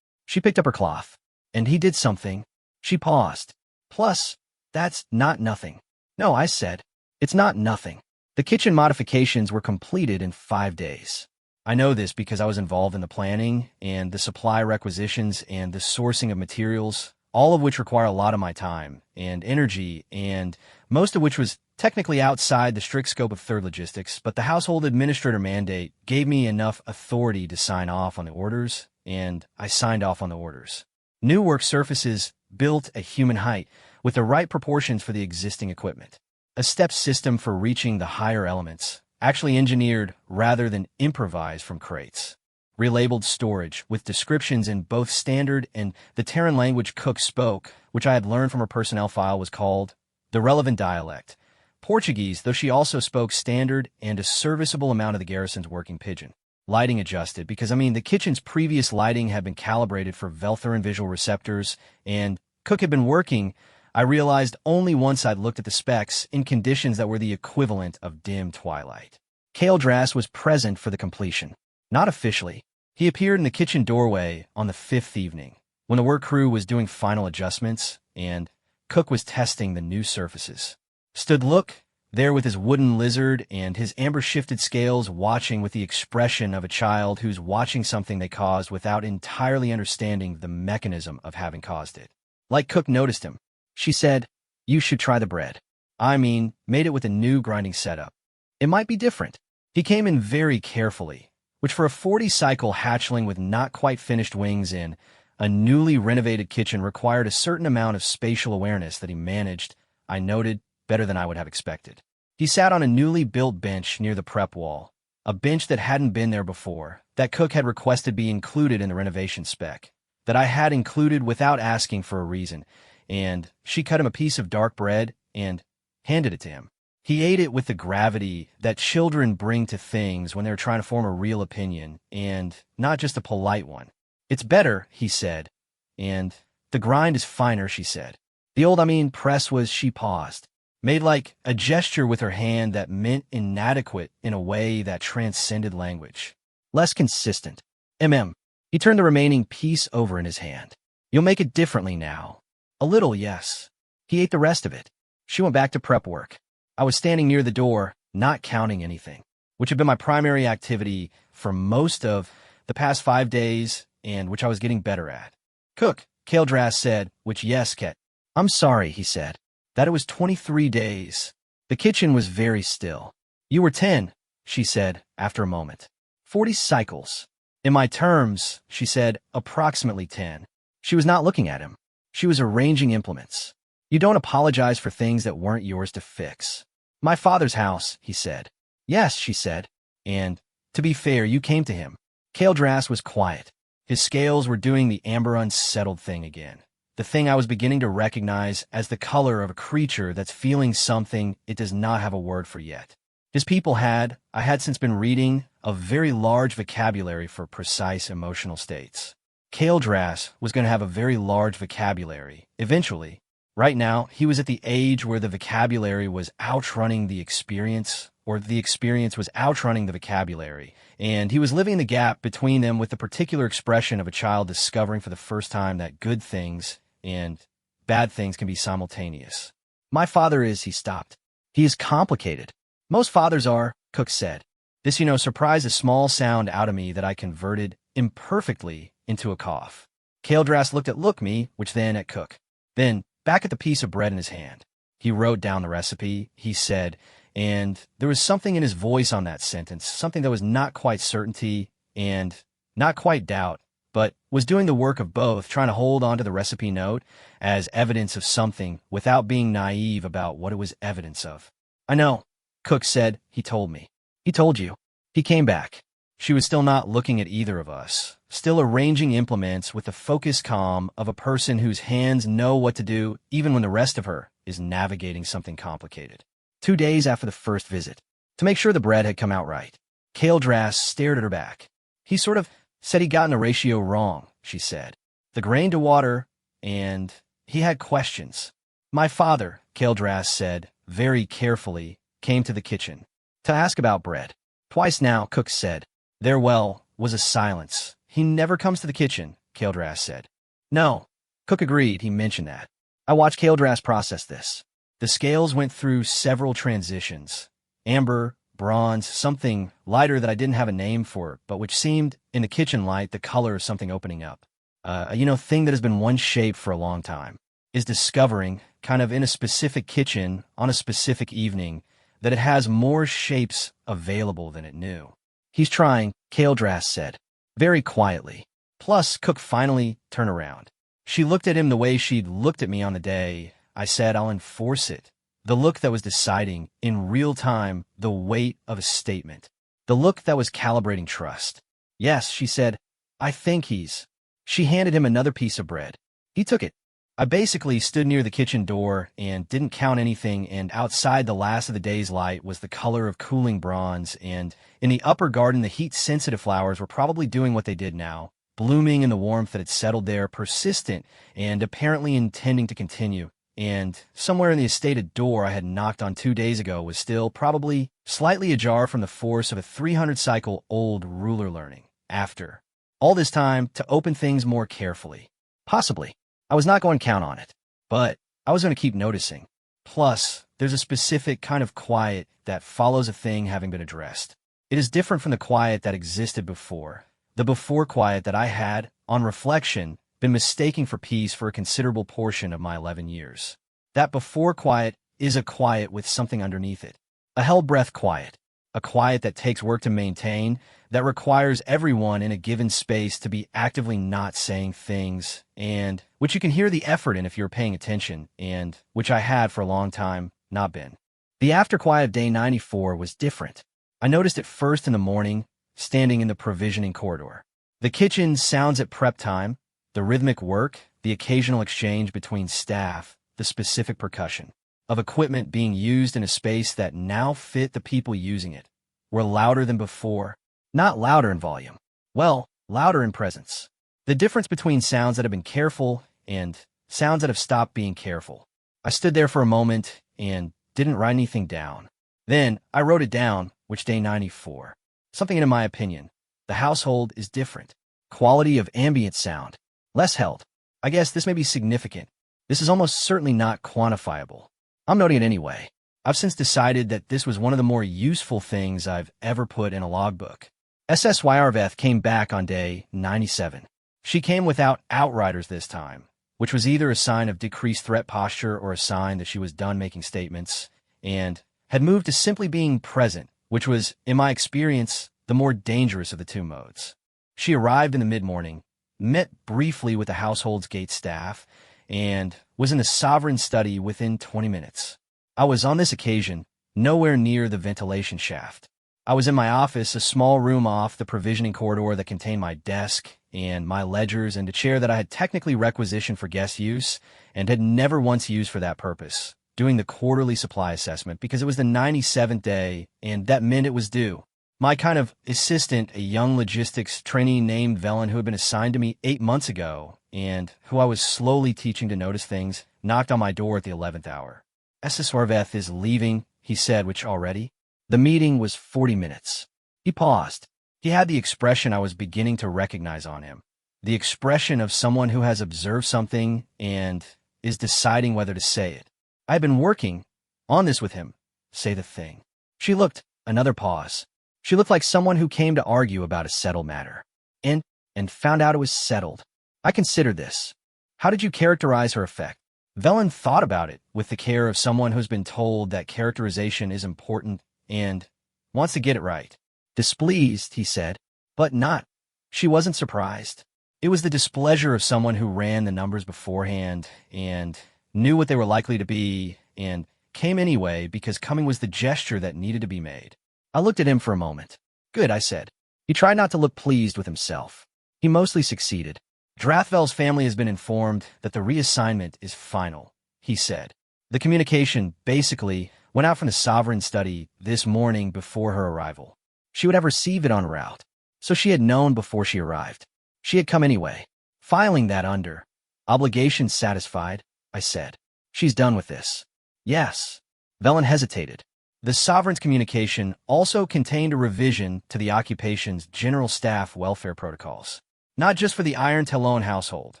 Speaker 1: She picked up her cloth. And he did something. She paused. Plus, that's not nothing. No, I said. It's not nothing. The kitchen modifications were completed in 5 days. I know this because I was involved in the planning and the supply requisitions and the sourcing of materials, all of which require a lot of my time and energy, and most of which was technically outside the strict scope of third logistics, but the household administrator mandate gave me enough authority to sign off on the orders, and I signed off on the orders. New work surfaces built at human height with the right proportions for the existing equipment. A step system for reaching the higher elements, actually engineered rather than improvised from crates. Relabeled storage with descriptions in both standard and the Terran language Cook spoke, which I had learned from her personnel file was called the relevant dialect. Portuguese, though she also spoke standard and a serviceable amount of the garrison's working pidgin. Lighting adjusted, because the kitchen's previous lighting had been calibrated for Velthurin visual receptors, and Cook had been working, I realized only once I'd looked at the specs, in conditions that were the equivalent of dim twilight. Kaeldras was present for the completion. Not officially. He appeared in the kitchen doorway on the 5th evening, when the work crew was doing final adjustments, and Cook was testing the new surfaces. Stood Look, there with his wooden lizard and his amber-shifted scales, watching with the expression of a child who's watching something they caused without entirely understanding the mechanism of having caused it. Like Cook noticed him. She said, "You should try the bread." Made it with a new grinding setup. It might be different. He came in very carefully, which for a 40-cycle hatchling with not quite finished wings in a newly renovated kitchen required a certain amount of spatial awareness that he managed, I noted, better than I would have expected. He sat on a newly built bench near the prep wall, a bench that hadn't been there before, that Cook had requested be included in the renovation spec, that I had included without asking for a reason, and she cut him a piece of dark bread and handed it to him. He ate it with the gravity that children bring to things when they're trying to form a real opinion, and not just a polite one. "It's better," he said, and "the grind is finer," she said. The old press was, she paused, made like a gesture with her hand that meant inadequate in a way that transcended language. Less consistent. He turned the remaining piece over in his hand. "You'll make it differently now." "A little, yes." He ate the rest of it. She went back to prep work. I was standing near the door, not counting anything, which had been my primary activity for most of the past 5 days and which I was getting better at. "Cook," Kaeldras said, which yes, Ket. "I'm sorry," he said, "that it was 23 days. The kitchen was very still." "You were 10, she said, after a moment. 40 cycles. "In my terms," she said, "approximately 10. She was not looking at him. She was arranging implements. "You don't apologize for things that weren't yours to fix." "My father's house," he said. "Yes," she said. "And, to be fair, you came to him." Kaeldras was quiet. His scales were doing the amber unsettled thing again. The thing I was beginning to recognize as the color of a creature that's feeling something it does not have a word for yet. His people I had since been reading, a very large vocabulary for precise emotional states. Kaldras was going to have a very large vocabulary, eventually. Right now, he was at the age where the vocabulary was outrunning the experience, or the experience was outrunning the vocabulary, and he was living in the gap between them with the particular expression of a child discovering for the first time that good things and bad things can be simultaneous. My father is, he stopped. He is complicated. Most fathers are, Cook said. This, surprised a small sound out of me that I converted imperfectly into a cough. Kaldras looked at me, which then at Cook. Then, back at the piece of bread in his hand. He wrote down the recipe, he said, and there was something in his voice on that sentence, something that was not quite certainty and not quite doubt, but was doing the work of both, trying to hold on to the recipe note as evidence of something without being naive about what it was evidence of. I know, Cook said. He told me. He told you. He came back. She was still not looking at either of us, still arranging implements with the focused calm of a person whose hands know what to do even when the rest of her is navigating something complicated. 2 days after the first visit, to make sure the bread had come out right, Kaldras stared at her back. He sort of said he'd gotten the ratio wrong, she said. The grain to water, and he had questions. My father, Kaldras said, very carefully, came to the kitchen to ask about bread. Twice now, Cook said. There was a silence. He never comes to the kitchen, Kaldras said. No. Cook agreed. He mentioned that. I watched Kaldras process this. The scales went through several transitions. Amber, bronze, something lighter that I didn't have a name for, but which seemed, in the kitchen light, the color of something opening up. Thing that has been one shape for a long time. Is discovering, kind of in a specific kitchen, on a specific evening, that it has more shapes available than it knew. He's trying, Kaldras said, very quietly. Plus, Cook finally turned around. She looked at him the way she'd looked at me on the day I said I'll enforce it. The look that was deciding, in real time, the weight of a statement. The look that was calibrating trust. Yes, she said, I think he's. She handed him another piece of bread. He took it. I basically stood near the kitchen door and didn't count anything, and outside the last of the day's light was the color of cooling bronze, and in the upper garden the heat-sensitive flowers were probably doing what they did now, blooming in the warmth that had settled there, persistent and apparently intending to continue. And somewhere in the estate a door I had knocked on 2 days ago was still probably slightly ajar from the force of a 300-cycle-old ruler learning, after all this time, to open things more carefully. Possibly. I was not going to count on it, but I was going to keep noticing. Plus, there's a specific kind of quiet that follows a thing having been addressed. It is different from the quiet that existed before, the before quiet that I had, on reflection, been mistaking for peace for a considerable portion of my 11 years. That before quiet is a quiet with something underneath it. A held breath quiet. A quiet that takes work to maintain, that requires everyone in a given space to be actively not saying things, and which you can hear the effort in if you're paying attention, and which I had for a long time not been. The after quiet of day 94 was different. I noticed it first in the morning, standing in the provisioning corridor. The kitchen sounds at prep time, the rhythmic work, the occasional exchange between staff, the specific percussion of equipment being used in a space that now fit the people using it, were louder than before. Not louder in volume. Well, louder in presence. The difference between sounds that have been careful and sounds that have stopped being careful. I stood there for a moment and didn't write anything down. Then I wrote it down, which day 94. Something in my opinion. The household is different. Quality of ambient sound. Less held. I guess this may be significant. This is almost certainly not quantifiable. I'm noting it anyway. I've since decided that this was one of the more useful things I've ever put in a logbook. SSYRVeth came back on day 97. She came without outriders this time, which was either a sign of decreased threat posture or a sign that she was done making statements, and had moved to simply being present, which was, in my experience, the more dangerous of the two modes. She arrived in the mid-morning, met briefly with the household's gate staff, and was in the sovereign study within 20 minutes. I was on this occasion nowhere near the ventilation shaft. I was in my office, a small room off the provisioning corridor that contained my desk and my ledgers and a chair that I had technically requisitioned for guest use and had never once used for that purpose, doing the quarterly supply assessment because it was the 97th day, and that meant it was due. My kind of assistant, a young logistics trainee named Velen, who had been assigned to me 8 months ago, and who I was slowly teaching to notice things, knocked on my door at the 11th hour. Esaswarveth is leaving, he said, which already? The meeting was 40 minutes. He paused. He had the expression I was beginning to recognize on him. The expression of someone who has observed something and is deciding whether to say it. I had been working on this with him. Say the thing. She looked. Another pause. She looked like someone who came to argue about a settled matter. And found out it was settled. I considered this. How did you characterize her effect? Velen thought about it with the care of someone who's been told that characterization is important and wants to get it right. Displeased, he said, but not. She wasn't surprised. It was the displeasure of someone who ran the numbers beforehand and knew what they were likely to be and came anyway because coming was the gesture that needed to be made. I looked at him for a moment. Good, I said. He tried not to look pleased with himself. He mostly succeeded. Drathvel's family has been informed that the reassignment is final, he said. The communication, basically, went out from the Sovereign study this morning before her arrival. She would have received it en route, so she had known before she arrived. She had come anyway. Filing that under. Obligations satisfied, I said. She's done with this. Yes. Velen hesitated. The Sovereign's communication also contained a revision to the occupation's general staff welfare protocols. Not just for the Iron Talon household,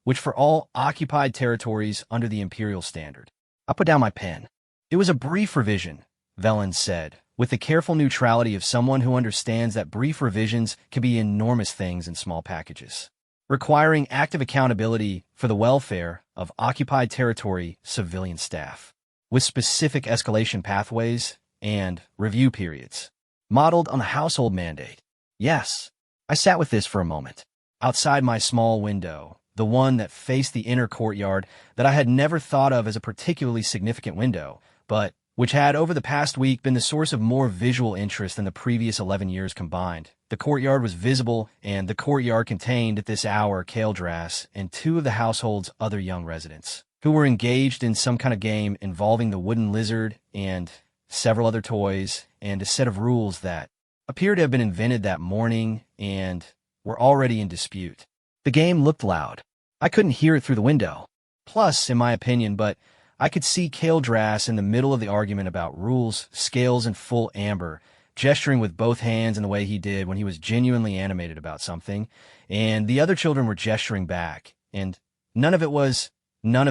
Speaker 1: which for all occupied territories under the Imperial Standard. I put down my pen. It was a brief revision, Velen said, with the careful neutrality of someone who understands that brief revisions can be enormous things in small packages, requiring active accountability for the welfare of occupied territory civilian staff, with specific escalation pathways and review periods, modeled on the household mandate. Yes, I sat with this for a moment. Outside my small window, the one that faced the inner courtyard that I had never thought of as a particularly significant window, but which had over the past week been the source of more visual interest than the previous 11 years combined. The courtyard was visible, and the courtyard contained at this hour Kaeldras and 2 of the household's other young residents, who were engaged in some kind of game involving the wooden lizard and several other toys and a set of rules that appeared to have been invented that morning and were already in dispute. The game looked loud. I couldn't hear it through the window. Plus, in my opinion, but I could see Kaeldras in the middle of the argument about rules, scales in full amber, gesturing with both hands in the way he did when he was genuinely animated about something, and the other children were gesturing back, and none of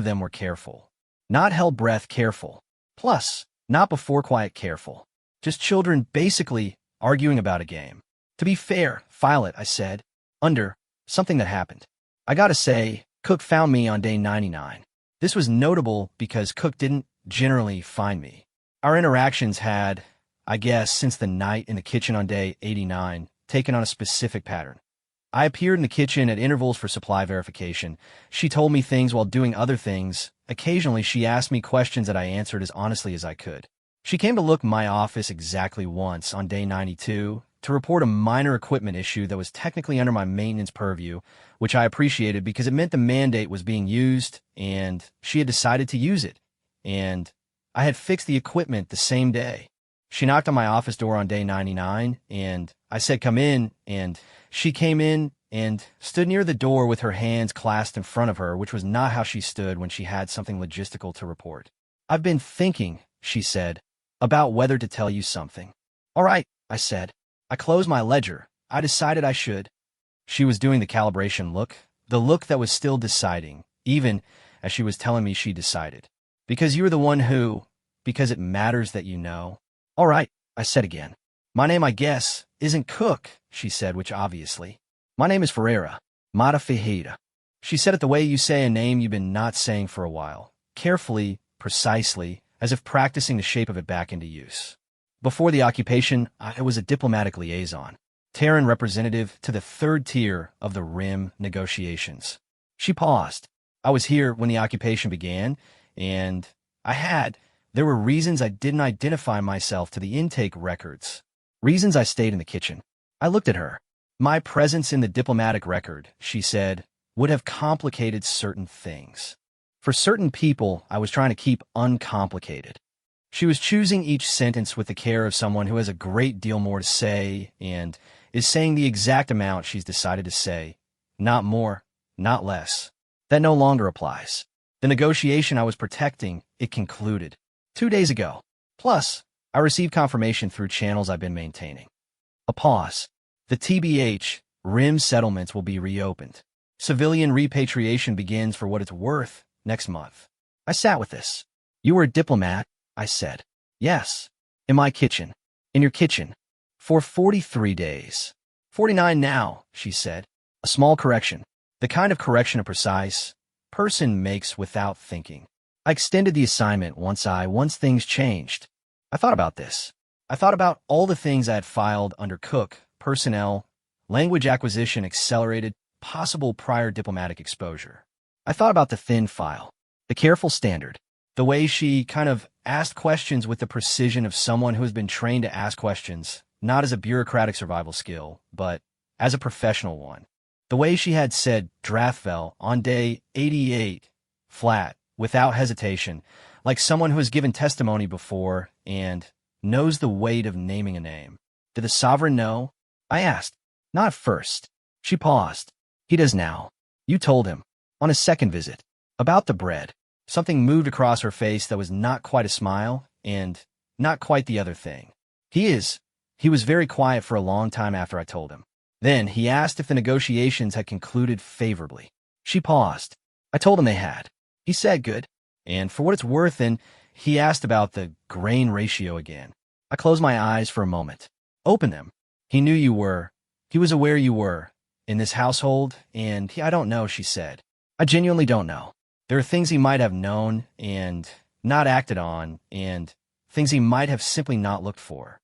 Speaker 1: them were careful. Not held breath careful. Plus, not before quiet careful. Just children basically arguing about a game. To be fair, file it, I said, under something that happened. I gotta say, Cook found me on day 99. This was notable because Cook didn't generally find me. Our interactions had, I guess, since the night in the kitchen on day 89, taken on a specific pattern. I appeared in the kitchen at intervals for supply verification. She told me things while doing other things. Occasionally, she asked me questions that I answered as honestly as I could. She came to look my office exactly once on day 92 to report a minor equipment issue that was technically under my maintenance purview, which I appreciated because it meant the mandate was being used and she had decided to use it, and I had fixed the equipment the same day. She knocked on my office door on day 99, and I said, "Come in," and she came in and stood near the door with her hands clasped in front of her, which was not how she stood when she had something logistical to report. "I've been thinking," she said, "about whether to tell you something." "All right," I said. I closed my ledger. I decided I should. She was doing the calibration look, the look that was still deciding, even as she was telling me she decided. "Because you're the one who, because it matters that you know." "All right," I said again. "My name, I guess, isn't Cook," she said, which obviously. "My name is Ferreira, Mata Ferreira." She said it the way you say a name you've been not saying for a while, carefully, precisely, as if practicing the shape of it back into use. Before the occupation, I was a diplomatic liaison, Terran representative to the 3rd tier of the RIM negotiations. She paused. I was here when the occupation began, and there were reasons I didn't identify myself to the intake records. Reasons I stayed in the kitchen. I looked at her. My presence in the diplomatic record, she said, would have complicated certain things. For certain people, I was trying to keep uncomplicated. She was choosing each sentence with the care of someone who has a great deal more to say and is saying the exact amount she's decided to say. Not more, not less. That no longer applies. The negotiation I was protecting, it concluded 2 days ago. Plus, I received confirmation through channels I've been maintaining. A pause. The TBH, RIM settlements will be reopened. Civilian repatriation begins for what it's worth next month. I sat with this. You were a diplomat, I said. Yes. In my kitchen. In your kitchen. For 43 days. 49 now, she said. A small correction. The kind of correction a precise person makes without thinking. I extended the assignment once things changed. I thought about this. I thought about all the things I had filed under Cook, personnel, language acquisition accelerated, possible prior diplomatic exposure. I thought about the thin file, the careful standard, the way she kind of asked questions with the precision of someone who has been trained to ask questions, not as a bureaucratic survival skill, but as a professional one. The way she had said Drathvel on day 88, flat, without hesitation, like someone who has given testimony before and knows the weight of naming a name. Did the sovereign know? I asked. Not at first. She paused. He does now. You told him. On his second visit. About the bread. Something moved across her face that was not quite a smile and not quite the other thing. He was very quiet for a long time after I told him. Then he asked if the negotiations had concluded favorably. She paused. I told him they had. He said good. And for what it's worth, and he asked about the grain ratio again. I closed my eyes for a moment. Open them. He knew you were. He was aware you were. In this household, and I don't know, she said. I genuinely don't know. There are things he might have known and not acted on, and things he might have simply not looked for.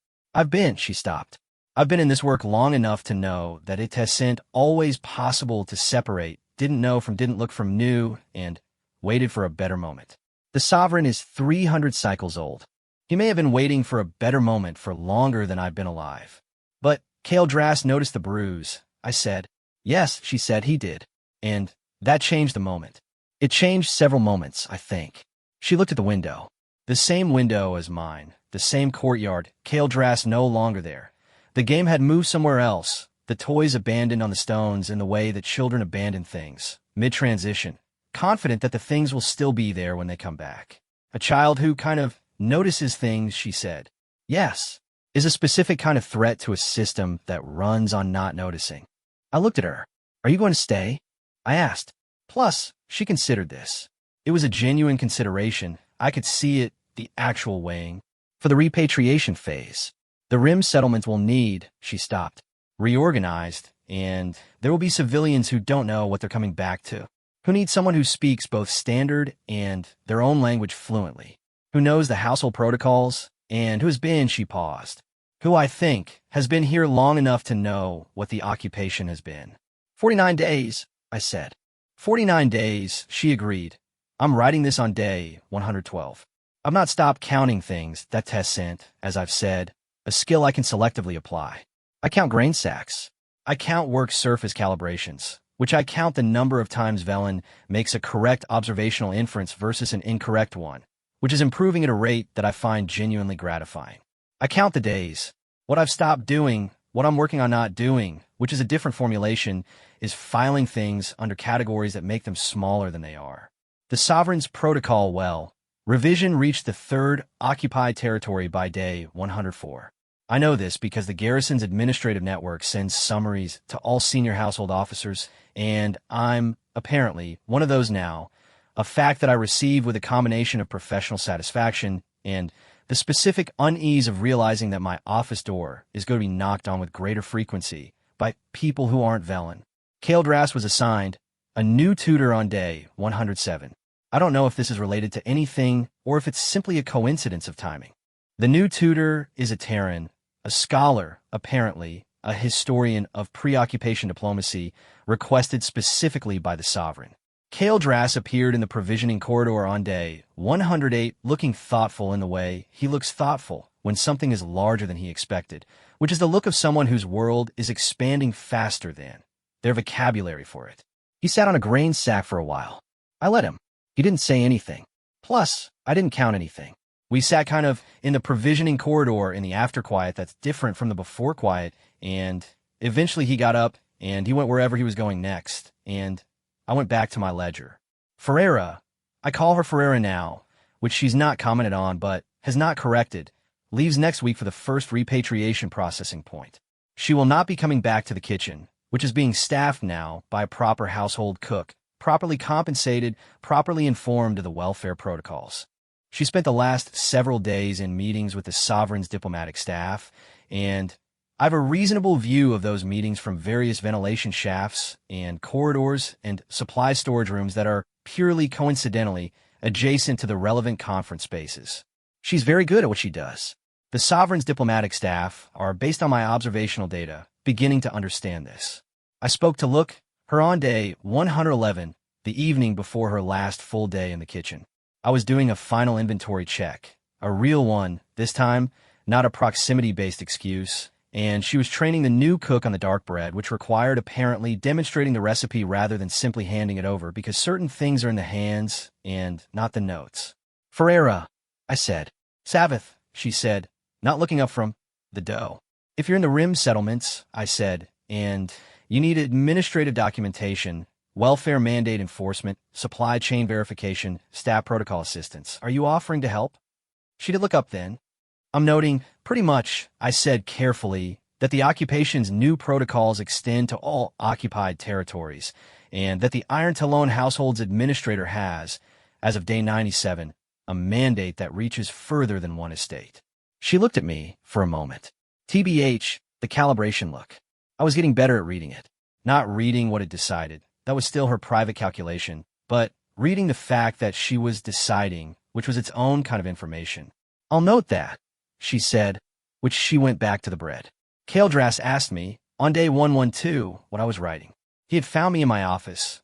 Speaker 1: She stopped. I've been in this work long enough to know that it hasn't always possible to separate didn't know from didn't look from knew and waited for a better moment. The sovereign is 300 cycles old. He may have been waiting for a better moment for longer than I've been alive. But Kale Drass noticed the bruise. I said, yes, she said he did. And that changed the moment. It changed several moments, I think. She looked at the window. The same window as mine. The same courtyard. Kale Drass no longer there. The game had moved somewhere else. The toys abandoned on the stones in the way that children abandon things. Mid-transition. Confident that the things will still be there when they come back. A child who kind of notices things, she said. Yes. Is a specific kind of threat to a system that runs on not noticing. I looked at her. Are you going to stay? I asked. Plus, she considered this. It was a genuine consideration. I could see it, the actual weighing. For the repatriation phase, the RIM settlements will need, she stopped, reorganized, and there will be civilians who don't know what they're coming back to, who need someone who speaks both standard and their own language fluently, who knows the household protocols, and who has been, she paused, who I think has been here long enough to know what the occupation has been. 49 days, I said. 49 days, she agreed. I'm writing this on day 112. I've not stopped counting things that Tess sent, as I've said, a skill I can selectively apply. I count grain sacks. I count work surface calibrations, which I count the number of times Velen makes a correct observational inference versus an incorrect one, which is improving at a rate that I find genuinely gratifying. I count the days. What I've stopped doing, what I'm working on not doing, which is a different formulation, is filing things under categories that make them smaller than they are. The Sovereign's protocol revision reached the third occupied territory by day 104. I know this because the garrison's administrative network sends summaries to all senior household officers, and I'm, apparently, one of those now, a fact that I receive with a combination of professional satisfaction and the specific unease of realizing that my office door is going to be knocked on with greater frequency by people who aren't Velen. Kale Drass was assigned a new tutor on day 107. I don't know if this is related to anything or if it's simply a coincidence of timing. The new tutor is a Terran, a scholar, apparently, a historian of preoccupation diplomacy, requested specifically by the Sovereign. Kale Drass appeared in the provisioning corridor on day 108, looking thoughtful in the way he looks thoughtful when something is larger than he expected, which is the look of someone whose world is expanding faster than their vocabulary for it. He sat on a grain sack for a while. I let him. He didn't say anything. Plus, I didn't count anything. We sat kind of in the provisioning corridor in the after quiet that's different from the before quiet, and eventually he got up and he went wherever he was going next, and I went back to my ledger. Ferreira, I call her Ferreira now, which she's not commented on but has not corrected, leaves next week for the first repatriation processing point. She will not be coming back to the kitchen, which is being staffed now by a proper household cook, properly compensated, properly informed of the welfare protocols. She spent the last several days in meetings with the sovereign's diplomatic staff, and I have a reasonable view of those meetings from various ventilation shafts and corridors and supply storage rooms that are purely coincidentally adjacent to the relevant conference spaces. She's very good at what she does. The sovereign's diplomatic staff are, based on my observational data, beginning to understand this. I spoke to Look, her on day 111, the evening before her last full day in the kitchen. I was doing a final inventory check, a real one, this time, not a proximity-based excuse, and she was training the new cook on the dark bread, which required apparently demonstrating the recipe rather than simply handing it over because certain things are in the hands and not the notes. Ferreira, I said. Sabbath, she said, not looking up from the dough. If you're in the rim settlements, I said, and you need administrative documentation, welfare mandate enforcement, supply chain verification, staff protocol assistance, are you offering to help? She did look up then. I'm noting, pretty much, I said carefully, that the occupation's new protocols extend to all occupied territories, and that the Iron Talon Household's administrator has, as of day 97, a mandate that reaches further than one estate. She looked at me for a moment. TBH, the calibration look. I was getting better at reading it. Not reading what it decided. That was still her private calculation, but reading the fact that she was deciding, which was its own kind of information. I'll note that, she said, which she went back to the bread. Kaeldras asked me, on day 112, what I was writing. He had found me in my office,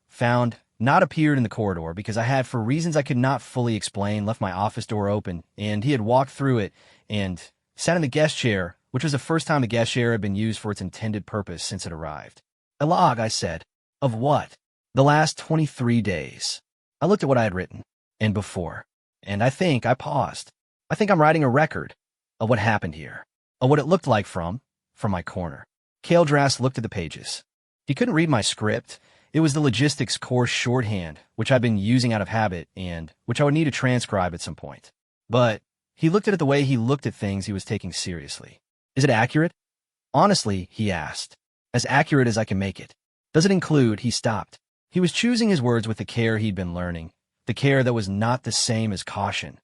Speaker 1: not appeared in the corridor because I had, for reasons I could not fully explain, left my office door open, and he had walked through it and sat in the guest chair, which was the first time the guest chair had been used for its intended purpose since it arrived. A log, I said. Of what? The last 23 days. I looked at what I had written, and before, and I paused. I think I'm writing a record of what happened here, of what it looked like from my corner. Kaeldras looked at the pages. He couldn't read my script. It was the logistics course shorthand, which I'd been using out of habit and which I would need to transcribe at some point. But he looked at it the way he looked at things he was taking seriously. Is it accurate? Honestly, he asked. As accurate as I can make it. Does it include, he stopped. He was choosing his words with the care he'd been learning, the care that was not the same as caution,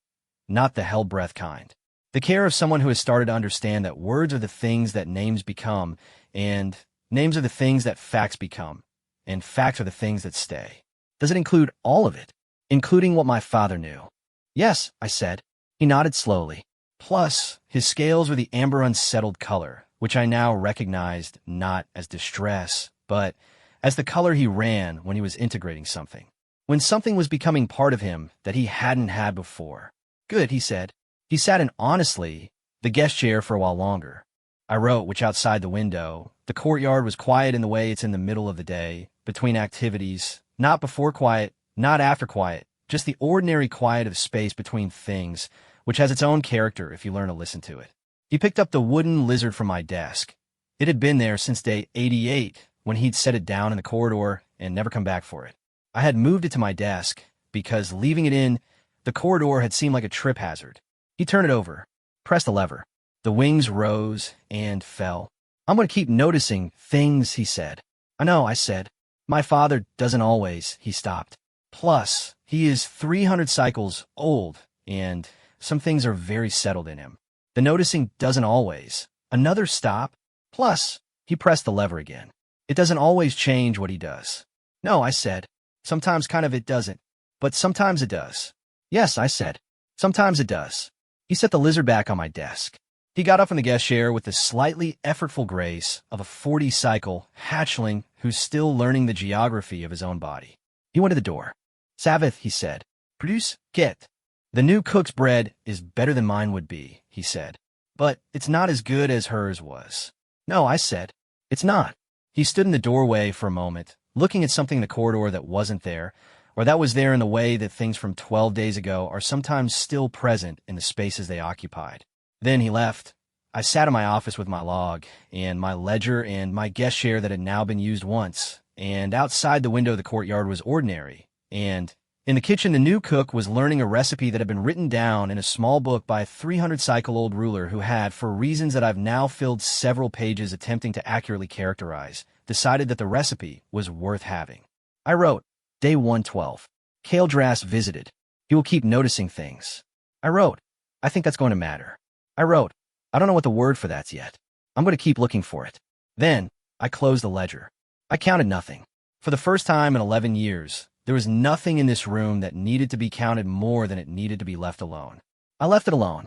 Speaker 1: not the hell-breath kind. The care of someone who has started to understand that words are the things that names become, and names are the things that facts become, and facts are the things that stay. Does it include all of it, including what my father knew? Yes, I said. He nodded slowly. Plus, his scales were the amber unsettled color, which I now recognized not as distress, but as the color he ran when he was integrating something. When something was becoming part of him that he hadn't had before. Good, he said. He sat in, honestly, the guest chair for a while longer. I wrote, which outside the window, the courtyard was quiet in the way it's in the middle of the day, between activities, not before quiet, not after quiet, just the ordinary quiet of space between things, which has its own character if you learn to listen to it. He picked up the wooden lizard from my desk. It had been there since day 88, when he'd set it down in the corridor and never come back for it. I had moved it to my desk, because leaving it in the corridor had seemed like a trip hazard. He turned it over, pressed the lever. The wings rose and fell. I'm going to keep noticing things, he said. I know, I said. My father doesn't always, he stopped. Plus, he is 300 cycles old, and some things are very settled in him. The noticing doesn't always. Another stop. Plus, he pressed the lever again. It doesn't always change what he does. No, I said. Sometimes kind of it doesn't. But sometimes it does. Yes, I said. Sometimes it does. He set the lizard back on my desk. He got up from the guest chair with the slightly effortful grace of a 40-cycle hatchling who's still learning the geography of his own body. He went to the door. Sabbath, he said. Produce, get. The new cook's bread is better than mine would be, he said. But it's not as good as hers was. No, I said. It's not. He stood in the doorway for a moment, looking at something in the corridor that wasn't there, or that was there in the way that things from 12 days ago are sometimes still present in the spaces they occupied. Then he left. I sat in my office with my log, and my ledger, and my guest chair that had now been used once, and outside the window the courtyard was ordinary, and in the kitchen the new cook was learning a recipe that had been written down in a small book by a 300-cycle-old ruler who had, for reasons that I've now filled several pages attempting to accurately characterize, decided that the recipe was worth having. I wrote, Day 112. Kaldras visited. He will keep noticing things. I wrote, I think that's going to matter. I wrote, I don't know what the word for that's yet. I'm going to keep looking for it. Then, I closed the ledger. I counted nothing. For the first time in 11 years, there was nothing in this room that needed to be counted more than it needed to be left alone. I left it alone.